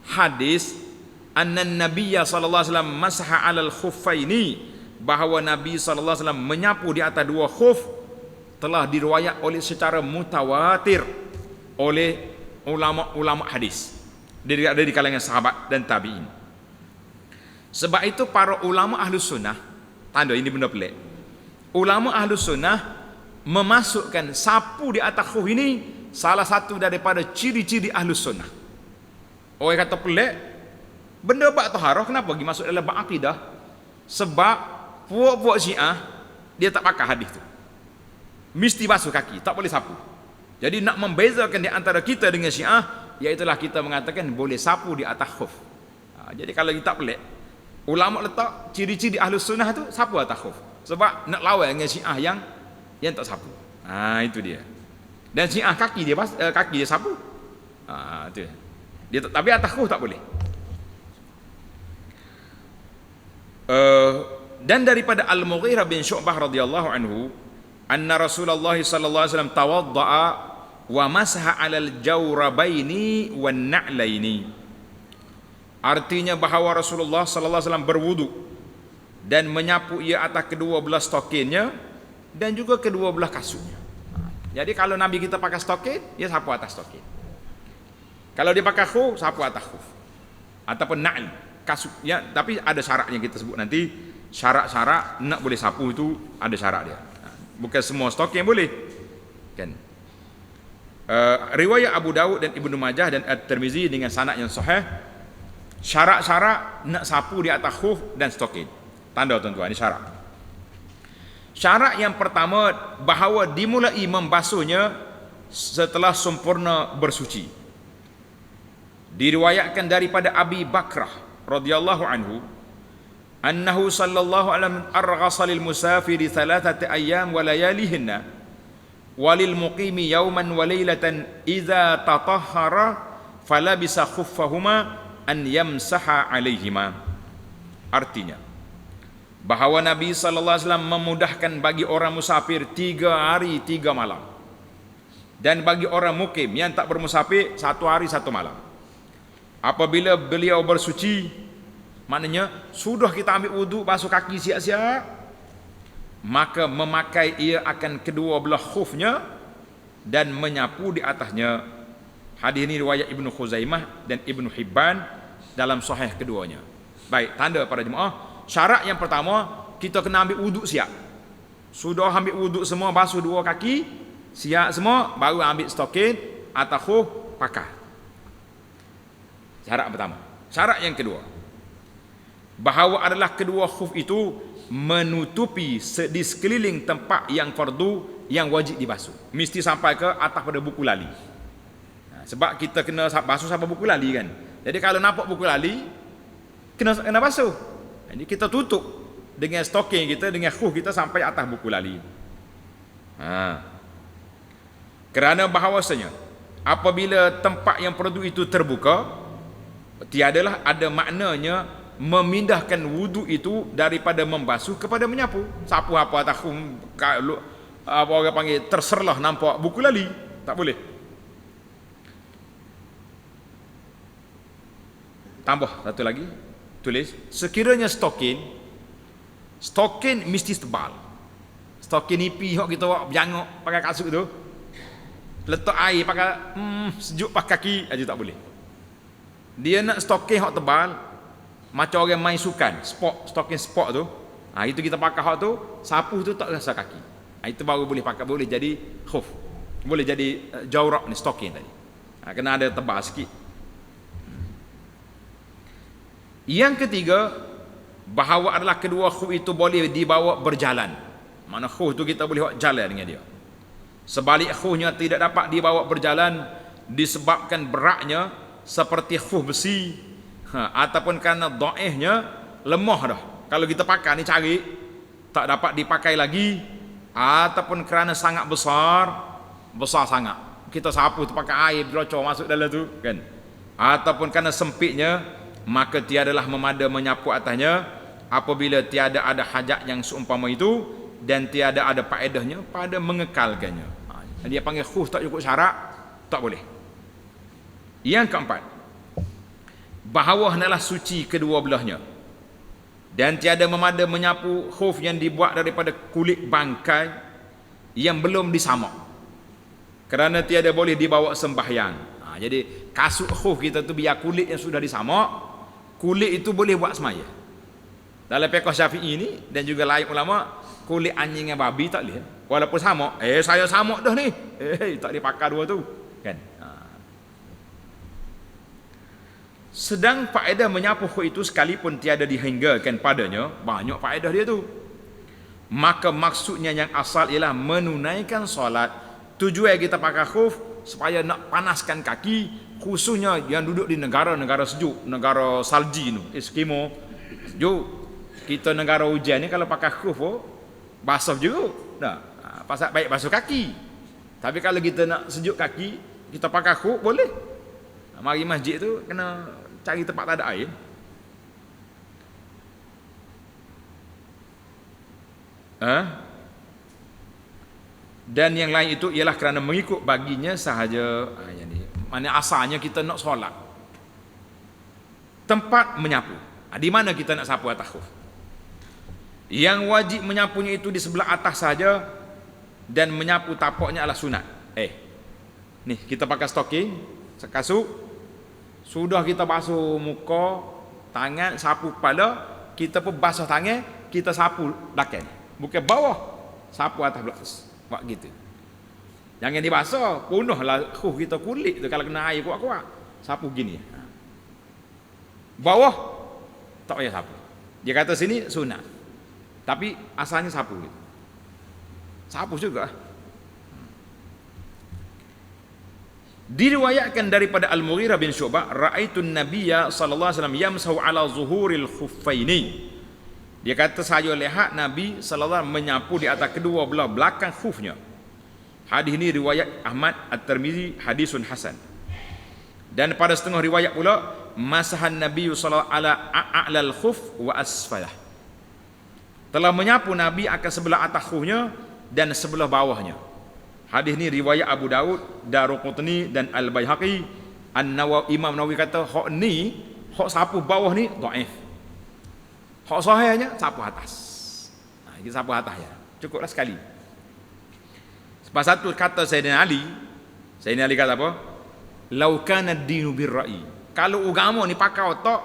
hadis anna Nabiyya sallallahu alaihi wasallam masaha 'alal khuffaini, bahawa Nabi sallallahu alaihi wasallam menyapu di atas dua khuf, telah diriwayat oleh secara mutawatir oleh ulama-ulama hadis dari kalangan sahabat dan tabi'in. Sebab itu para ulama ahlus sunnah, tanda ini benda pelik, ulama ahlus sunnah memasukkan sapu di atas khuf ini salah satu daripada ciri-ciri ahlus sunnah. Orang kata pelik, benda bab taharah kenapa pergi masuk dalam bab akidah? Sebab puak-puak Syiah dia tak pakai hadis tu, mesti basuh kaki, tak boleh sapu. Jadi nak membezakan di antara kita dengan Syiah, iaitulah kita mengatakan boleh sapu di atas khuf. Jadi kalau kita pelik, ulama letak ciri-ciri ahlus sunnah tu sapu atas khuf, sebab nak lawan dengan Syiah yang tak sapu. Itu dia. Dan Syiah kaki dia sapu. Itu dia. Tapi atas khuf tak boleh. Dan daripada Al-Mughirah bin Syu'bah radhiyallahu anhu, anna Rasulullah sallallahu alaihi wasallam tawadda'a wa masaha 'alal jawrabaini wan na'laini. Artinya bahawa Rasulullah sallallahu alaihi wasallam berwudu dan menyapu ia atas kedua belah stokinnya dan juga kedua belah kasutnya. Jadi kalau Nabi kita pakai stokin, dia sapu atas stokin. Kalau dia pakai khuf, sapu atas khuf. Ataupun na'l, kasut. Ya, tapi ada syaratnya kita sebut nanti. Syarat-syarat nak boleh sapu itu ada syarat dia. Bukan semua stokin boleh. Kan? riwayat Abu Dawud dan Ibnu Majah dan At-Tirmizi dengan sanad yang sahih, syarat-syarat nak sapu di atas khuf dan stokin. Tanda tuan-tuan, ini syarat. Syarat yang pertama, bahawa dimulai membasuhnya setelah sempurna bersuci. Diriwayatkan daripada Abi Bakrah radhiyallahu anhu, annahu sallallahu alaihi wasallam arghasa lil musafiri 3 ayyam wa layalihinna walil muqimi yawman wa laylatan idza tatahhara falabisa khuffahuma an yamsaha alaihima. Artinya bahawa Nabi sallallahu alaihi wasallam memudahkan bagi orang musafir 3 hari 3 malam, dan bagi orang mukim yang tak bermusafir 1 hari 1 malam. Apabila beliau bersuci, maknanya sudah kita ambil wuduk, basuh kaki siap-siap, maka memakai ia akan kedua belah khufnya dan menyapu di atasnya. Hadis ini riwayat Ibnu Khuzaimah dan Ibnu Hibban dalam sahih keduanya. Baik, tanda para jemaah, syarat yang pertama, kita kena ambil wuduk siap. Sudah ambil wuduk semua, basuh 2 kaki siap semua, baru ambil stokin atau khuf pakai. Syarat pertama. Syarat yang kedua, bahawa adalah kedua khuf itu menutupi di sekeliling tempat yang fardu yang wajib dibasuh. Mesti sampai ke atas pada buku lali. Sebab kita kena basuh sampai buku lali kan. Jadi kalau nampak buku lali, kena basuh. Jadi kita tutup dengan stoking kita, dengan khuf kita sampai atas buku lali. Kerana bahawasanya apabila tempat yang fardu itu terbuka, tiadalah ada maknanya memindahkan wudu itu daripada membasuh kepada menyapu. Sapu apa atas khuf, apa orang panggil terserlah nampak buku lali, tak boleh. Tambah satu lagi, tulis sekiranya stokin mesti tebal. Stokin nipi hok kita buat berjanguk pakai kasut tu, letak air pakai sejuk pakai kaki aja tak boleh. Dia nak stokin hok tebal macam orang main sukan, stokin sport tu. Itu kita pakai hok tu, sapu tu tak rasa kaki. Itu baru boleh pakai, boleh jadi khuf. Boleh jadi jawrab ni stokin tadi. Kena ada tebal sikit. Yang ketiga, bahawa adalah kedua khuf itu boleh dibawa berjalan. Mana khuf tu kita boleh buat jalan dengan dia. Sebalik khufnya tidak dapat dibawa berjalan disebabkan beratnya seperti khuf besi, ataupun kerana dhaifnya, lemah dah. Kalau kita pakai ni cari tak dapat dipakai lagi, ataupun kerana sangat besar sangat. Kita sapu tu pakai air berlocor masuk dalam tu kan. Ataupun kerana sempitnya, maka tiadalah memada menyapu atasnya apabila tiada ada hajat yang seumpama itu dan tiada ada faedahnya pada mengekalkannya. Dia panggil khuf tak cukup syarat, tak boleh. Yang keempat, bahawa hendaklah suci kedua belahnya dan tiada memada menyapu khuf yang dibuat daripada kulit bangkai yang belum disamak, kerana tiada boleh dibawa sembahyang. Jadi kasut khuf kita tu biar kulit yang sudah disamak, kulit itu boleh buat semaya. Dalam fiqh Syafi'i ini dan juga lain ulama, kulit anjing dengan babi tak boleh. Walaupun samak, saya samak dah ni, tak boleh pakai dua tu kan. Sedang faedah menyapu khuf itu sekalipun tiada dihinggakan padanya, banyak faedah dia tu. Maka maksudnya yang asal ialah menunaikan solat. Tujuan kita pakai khuf supaya nak panaskan kaki, khususnya yang duduk di negara-negara sejuk, negara salji tu, Eskimo sejuk. Kita negara hujan ni kalau pakai khuf basah juga. Nah, pasal baik basuh kaki. Tapi kalau kita nak sejuk kaki, kita pakai khuf boleh. Mari masjid tu kena cari tempat tak ada air. Dan yang lain itu ialah kerana mengikut baginya sahaja. Mana asalnya kita nak solat, tempat menyapu, di mana kita nak sapu atas khuf. Yang wajib menyapunya itu di sebelah atas saja, dan menyapu tapaknya adalah sunat. Ni kita pakai stoking, kasut, sudah kita basuh muka, tangan, sapu kepala, kita pun basuh tangan, kita sapu belakang, bukan bawah, sapu atas belakang. Buat gitu. Jangan dibasuh, punahlah kita kulit tu kalau kena air kuat-kuat. Sapu gini. Bawah tak payah sapu. Dia kata sini sunat. Tapi asalnya sapu. Sapu juga. Diriwayatkan daripada Al-Mughirah bin Syu'bah, ra'aitun nabiyya sallallahu alaihi wasallam yamsahu ala zuhuril khuffaini. Dia kata saya lihat Nabi sallallahu alaihi wasallam menyapu di atas kedua belah belakang khufnya. Hadis ini riwayat Ahmad At-Tirmizi, hadisun hasan. Dan pada setengah riwayat pula masahan Nabi sallallahu alaihi wasallam ala a'lal khuf wa asfalah. Telah menyapu Nabi akan sebelah atas khufnya dan sebelah bawahnya. Hadis ni riwayat Abu Daud, Daruqutni dan Al-Baihaqi. Imam Nawawi kata hak ni, hak sapu bawah ni dhaif. Hak sahihnya sapu atas. Nah, kita sapu atas ya. Cukuplah sekali. Sebab satu kata Sayyidina Ali kata apa? Lau kana ad-dinu bir-ra'i. Kalau agama ni pakai otak,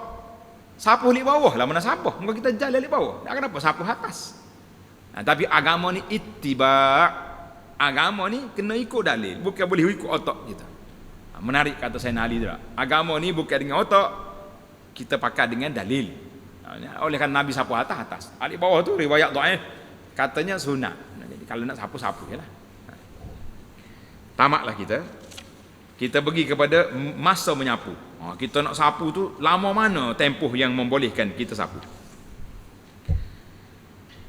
sapu di bawah lah, mana sapu? Muka kita jalan di bawah. Tak kenapa sapu atas. Nah, tapi agama ni ittiba'. Agama ni kena ikut dalil, bukan boleh ikut otak kita. Menarik kata Sayyidina Ali tu. Agama ni bukan dengan otak, kita pakai dengan dalil. Oleh kerana Nabi sapu atas. Alik bawah tu riwayat dhaif, katanya sunat. Jadi kalau nak sapu jelah. Tamaklah kita. Kita pergi kepada masa menyapu. Kita nak sapu tu lama mana tempoh yang membolehkan kita sapu.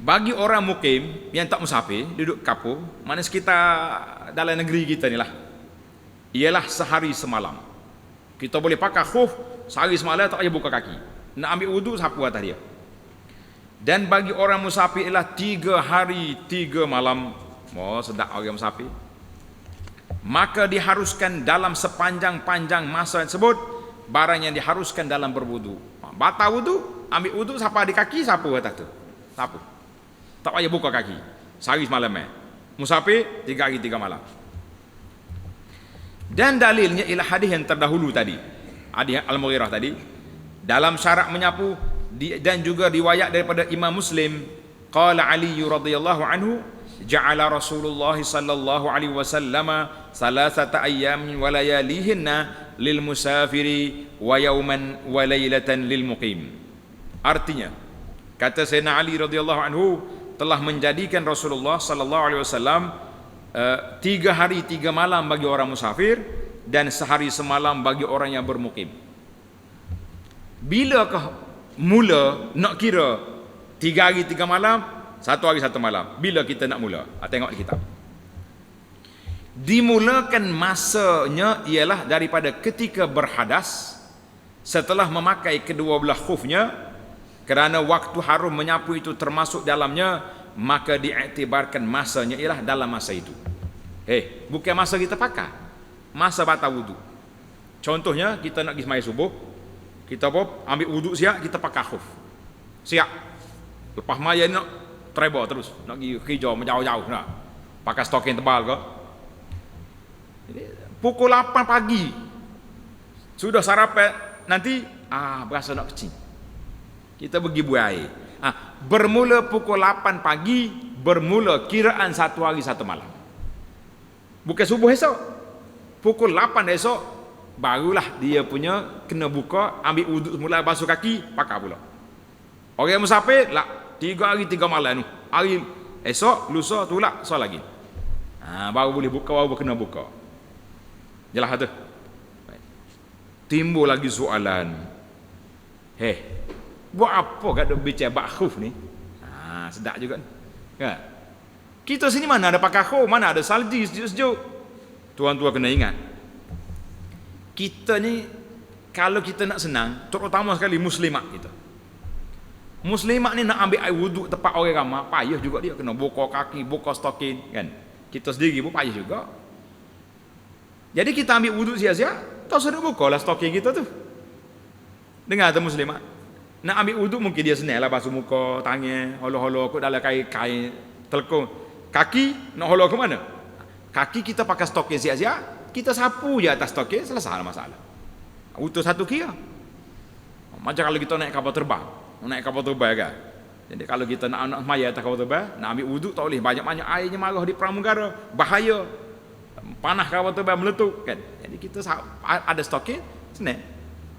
Bagi orang mukim yang tak musafir, duduk kapur, mana sekitar dalam negeri kita ni lah, ialah sehari semalam. Kita boleh pakai khuf sehari semalam, tak payah buka kaki. Nak ambil wudu, sapu atas dia. Dan bagi orang musafir ialah 3 hari 3 malam. Sedap orang musafir. Maka diharuskan dalam sepanjang-panjang masa tersebut, barang yang diharuskan dalam berwudu. Batal wudu, ambil wudu, sapu di kaki, sapu atas tu. Sapu. Tak payah buka kaki. Sehari semalam musafir 3 hari 3 malam. Dan dalilnya ialah hadis yang terdahulu tadi. Hadis Al-Mughirah tadi. Dalam syarat menyapu dan juga riwayat daripada Imam Muslim, qala Ali radhiyallahu anhu, ja'ala Rasulullah sallallahu alaihi wasallam salasata ayyamin wa layalihinna lil musafiri wa yawman wa lailatan lil muqim. Artinya, kata Sayyidina Ali radhiyallahu anhu, telah menjadikan Rasulullah sallallahu alaihi wasallam 3 hari 3 malam bagi orang musafir dan sehari semalam bagi orang yang bermukim. Bilakah mula nak kira 3 hari 3 malam, 1 hari 1 malam? Bila kita nak mula? Tengok di kitab. Dimulakan masanya ialah daripada ketika berhadas setelah memakai kedua belah khufnya. Kerana waktu harum menyapu itu termasuk dalamnya, maka diiktibarkan masanya ialah dalam masa itu. Bukan masa kita pakai, masa batal wudu. Contohnya kita nak pergi sembahyang subuh, kita ambil wudu siap, kita pakai khuf. Siap. Lepas maya nak travel terus, nak pergi kerja jauh-jauh nak. Pakai stoking tebal ke. Jadi, pukul 8 pagi sudah sarapan, nanti berasa nak kecing. Kita pergi buai air. Bermula pukul 8 pagi, bermula kiraan 1 hari 1 malam. Bukan subuh esok. Pukul 8 esok, barulah dia punya kena buka, ambil wuduk semula, basuh kaki, pakai pula. Orang musafir, 3 hari 3 malam. Hari esok, lusa, tulak, so lagi. Baru boleh buka, baru kena buka. Jelas tu. Timbul lagi soalan. Buat apa kat bicara bak khuf ni? Sedap juga kan? Kita sini mana ada pakai khuf, mana ada salji sejuk-sejuk. Tuan-tuan kena ingat, kita ni kalau kita nak senang, terutama sekali muslimat kita. Muslimat ni nak ambil air wuduk tempat orang ramai, payah juga dia, kena buka kaki, buka stokin kan. Kita sendiri pun payah juga. Jadi kita ambil wuduk siap-siap, tak sudah bukalah stokin kita tu. Dengar tu muslimat. Nak ambil wuduk mungkin dia senang lah, basuh muka, tangan, holo-holo kot dalam kain telekung. Kaki nak holo ke mana? Kaki kita pakai stokin siap-siap, kita sapu je atas stokin, selesai masalah. Utuh satu kira. Macam kalau kita naik kapal terbang kan. Jadi kalau kita nak maya atas kapal terbang, nak ambil wuduk tak boleh banyak-banyak airnya marah di pramugara, bahaya. Panah kau tu meletup kan. Jadi kita ada stoknya senang.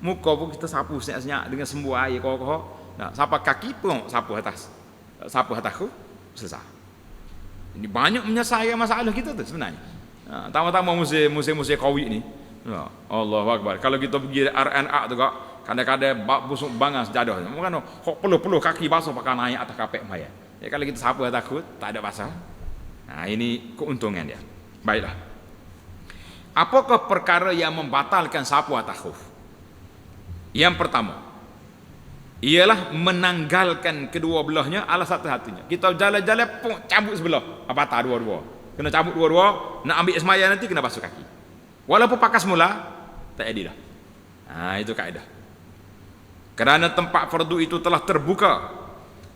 Muka pun kita sapu senyap-senyap dengan sembuh air kau. Nah, sapu kaki pun sapu atas. Sapu atasku selesai. Ini banyak menyelesaikan masalah kita tu sebenarnya. Tama-tama musim Covid ni. Allahu Akbar. Kalau kita pergi RNA tu kak, kadang-kadang busuk bangang sejadah. Mungkin kok peluh-peluh kaki basuh pakai naik atas kapek maya. Ya kalau kita sapu takut, tak ada masalah. Nah, ini keuntungan dia. Baiklah. Apakah perkara yang membatalkan sapu atas khuf? Yang pertama, ialah menanggalkan kedua belahnya ala satu-satunya. Kita jalan-jalan pun cabut sebelah, batal dua-dua. Kena cabut dua-dua, nak ambil semaya nanti kena basuh kaki. Walaupun pakai semula, tak jadi dah. Nah, itu kaedah. Kerana tempat fardu itu telah terbuka,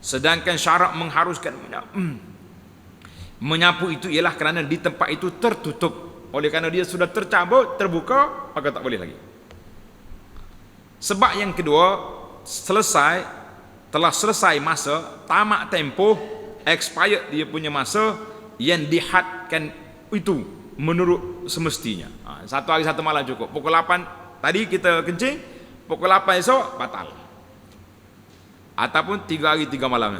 sedangkan syarak mengharuskan menyapu itu ialah kerana di tempat itu tertutup. Oleh kerana dia sudah tercabut, terbuka, maka tak boleh lagi. Sebab yang kedua, telah selesai masa, tamat tempoh, expired dia punya masa yang dihadkan itu menurut semestinya. Satu hari satu malam cukup. Pukul 8 tadi kita kencing, pukul 8 esok batal. Ataupun 3 hari 3 malam.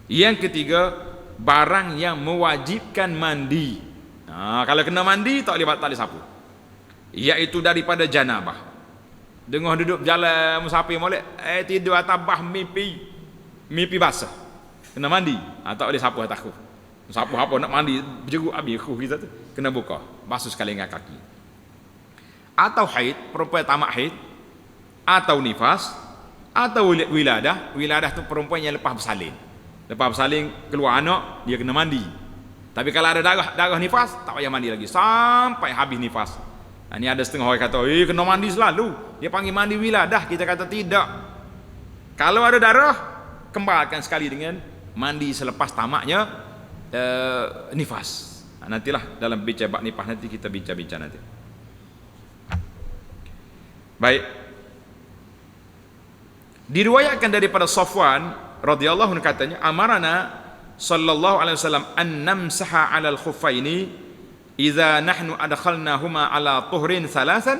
Yang ketiga, barang yang mewajibkan mandi. Kalau kena mandi tak boleh batal sapu. Iaitu daripada janabah. Dengar duduk jalan musafir molek, tidur atas bah mimpi basah. Kena mandi, tak boleh sapu atas khuf. Sapu apa nak mandi berjeruk habis khuf kita tu. Kena buka, basuh sekali dengan kaki. Atau haid, perempuan tamat haid, atau nifas, atau wiladah. Wiladah tu perempuan yang lepas bersalin. Lepas bersalin keluar anak, dia kena mandi. Tapi kalau ada darah nifas, tak payah mandi lagi sampai habis nifas. Ini ada setengah orang kata, kena mandi selalu. Dia panggil mandi wiladah. Kita kata tidak. Kalau ada darah, kembalkan sekali dengan mandi selepas tamatnya nifas. Nantilah dalam bincang bab nifas nanti kita bincang-bincang nanti. Baik. Diriwayatkan daripada Safwan radhiyallahu anhu katanya, amarana sallallahu alaihi wasallam an namsaha 'alal khuffaini idza nahnu adkhalnahuma ala tuhrin thalathan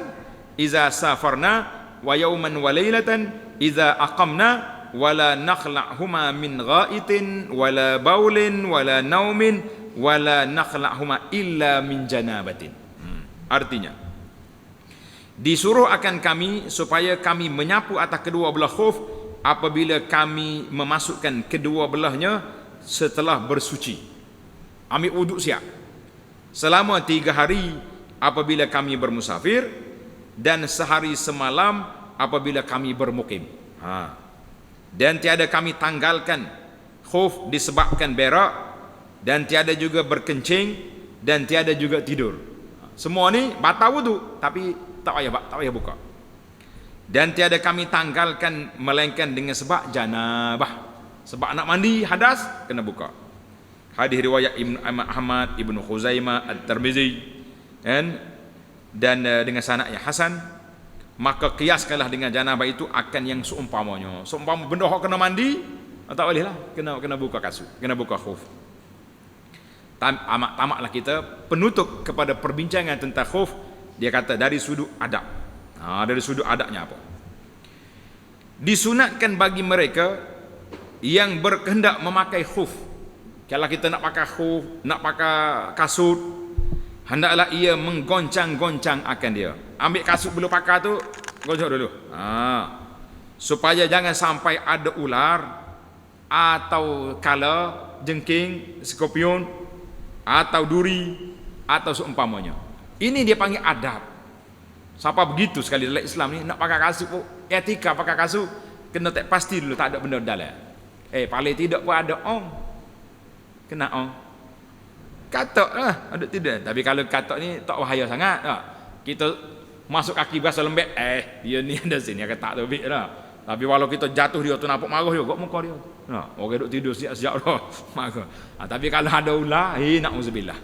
idza safarna wa yawman wa laylatan idza aqamna wala nakhla'huma min ghaitin wala baulin wala naumin wala nakhla'huma illa min janabatin. Artinya disuruh akan kami supaya kami menyapu atas kedua belah khuf apabila kami memasukkan kedua belahnya setelah bersuci. Ambil wuduk siap selama 3 hari apabila kami bermusafir dan sehari semalam apabila kami bermukim. Dan tiada kami tanggalkan khuf disebabkan berak, dan tiada juga berkencing, dan tiada juga tidur. Semua ni batal wuduk tapi tak payah buka. Dan tiada kami tanggalkan melainkan dengan sebab janabah. Sebab nak mandi hadas kena buka. Hadis riwayat Ibn Ahmad, Ibnu Khuzaimah, At-Tirmizi dan dengan sanad yang hasan. Maka kiaskanlah dengan janabah itu akan yang seumpamanya. Seumpama benda hak kena mandi, tak boleh lah, kena buka kasut, kena buka khuf. Tamatlah kita penutup kepada perbincangan tentang khuf. Dia kata dari sudut adab. Dari sudut adabnya apa? Disunatkan bagi mereka yang berkehendak memakai khuf. Kalau kita nak pakai khuf, nak pakai kasut, hendaklah ia menggoncang-goncang akan dia. Ambil kasut belum pakai tu, goncang dulu. Supaya jangan sampai ada ular atau kala, jengking, skorpion atau duri atau seumpamanya. Ini dia panggil adab. Siapa begitu sekali dalam Islam ni nak pakai kasut pun etika pakai kasut kena tak pasti dulu tak ada benda dalam. Paling tidak pun ada kena katak lah ada tidak. Tapi kalau katak ni tak bahaya sangat kita masuk kaki biasa lembek dia ni ada sini akan tak lebih lah. Tapi walau kita jatuh dia tu nampak marah juga muka dia. Orang duduk tidur siap-siap dah marah. Tapi kalau ada ular na'udzubillah.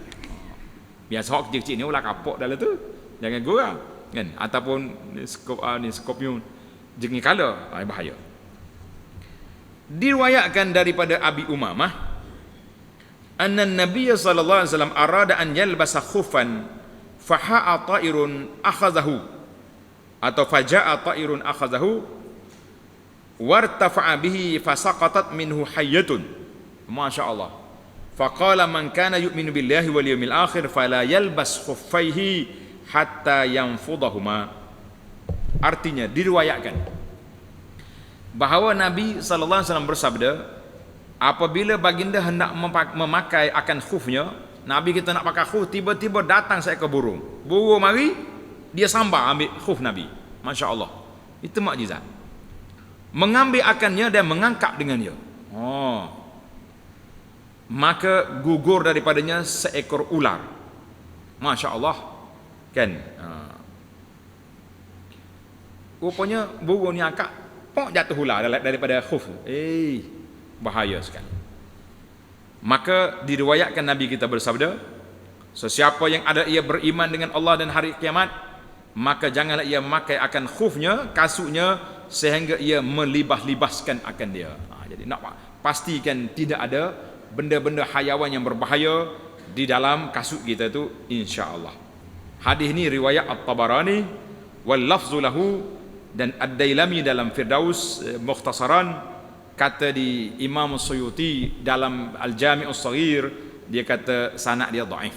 Biasa hak kecil-kecil ni ular kapok dalam tu. Jangan gurau kan, ataupun skorpion jengking kala bahaya. Diriwayatkan daripada Abi Umamah anna an-nabiy sallallahu alaihi wasallam arada an yalbasa khuffan faha'a ta'irun akhadhahu atau faja'a ta'irun akhadhahu wartafa'a bihi fasaqatat minhu hayyatun. Masyaallah. Faqala man kana yu'minu billahi wal yawmil akhir fala yalbas khuffaihi hatta yanfudahuma. Artinya diriwayatkan bahawa Nabi sallallahu alaihi wasallam bersabda, apabila baginda hendak memakai akan khufnya, Nabi kita nak pakai khuf, tiba-tiba datang seekor burung. Burung mari, dia sambar ambil khuf Nabi. Masya-Allah. Itu mukjizat. Mengambil akannya dan mengangkat dengannya. Maka gugur daripadanya seekor ular. Masya-Allah. Kan? Rupanya burung ni angkat, pok jatuh ular daripada khuf. Bahaya sekali. Maka diriwayatkan Nabi kita bersabda, sesiapa yang ada ia beriman dengan Allah dan hari kiamat, maka janganlah ia memakai akan khufnya, kasutnya, sehingga ia melibas-libaskan akan dia. Jadi nak pastikan tidak ada benda-benda hayawan yang berbahaya di dalam kasut kita tu, insya-Allah. Hadis ini riwayat At-Tabarani wal lafzu lahu, dan Ad-Dailami dalam Firdaus Mukhtasaran, kata di Imam Suyuti dalam Al-Jami'us Saghir, dia kata sanad dia dhaif.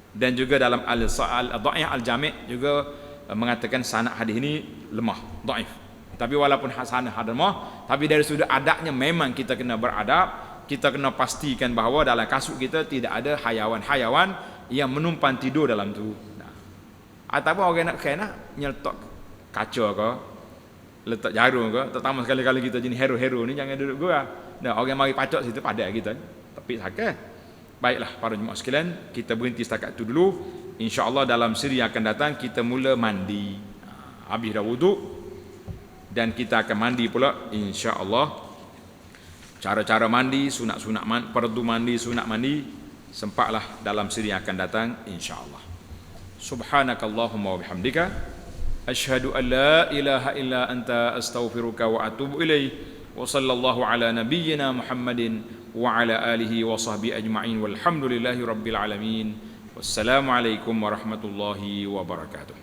Dan juga dalam Al-Dhaif Al-Jami' juga mengatakan sanad hadis ini lemah, dhaif. Tapi walaupun sanad lemah, tapi dari sudut adabnya memang kita kena beradab, kita kena pastikan bahawa dalam kasut kita tidak ada hayawan-hayawan yang menumpang tidur dalam tu. Ataupun orang nak kena nyeletak kaca ke, letak jarum ke, terutama sekali-kali kita jenis hero-hero ni jangan duduk gua. Orang mari pacak situ padat kita. Tapi sakit. Baiklah para jemaah sekalian, kita berhenti setakat itu dulu. Insya-Allah dalam siri yang akan datang kita mula mandi. Habis dah wuduk dan kita akan mandi pula insya-Allah. Cara-cara mandi, sunat-sunat mandi, fardu mandi, sunat mandi, sempatlah dalam siri yang akan datang insya-Allah. Subhanakallahumma wa bihamdika asyhadu an la ilaha illa anta astaghfiruka wa atubu ilaik. Wa sallallahu ala nabiyyina Muhammadin wa ala alihi wa sahbihi ajma'in walhamdulillahi rabbil alamin. Wassalamu alaikum warahmatullahi wabarakatuh.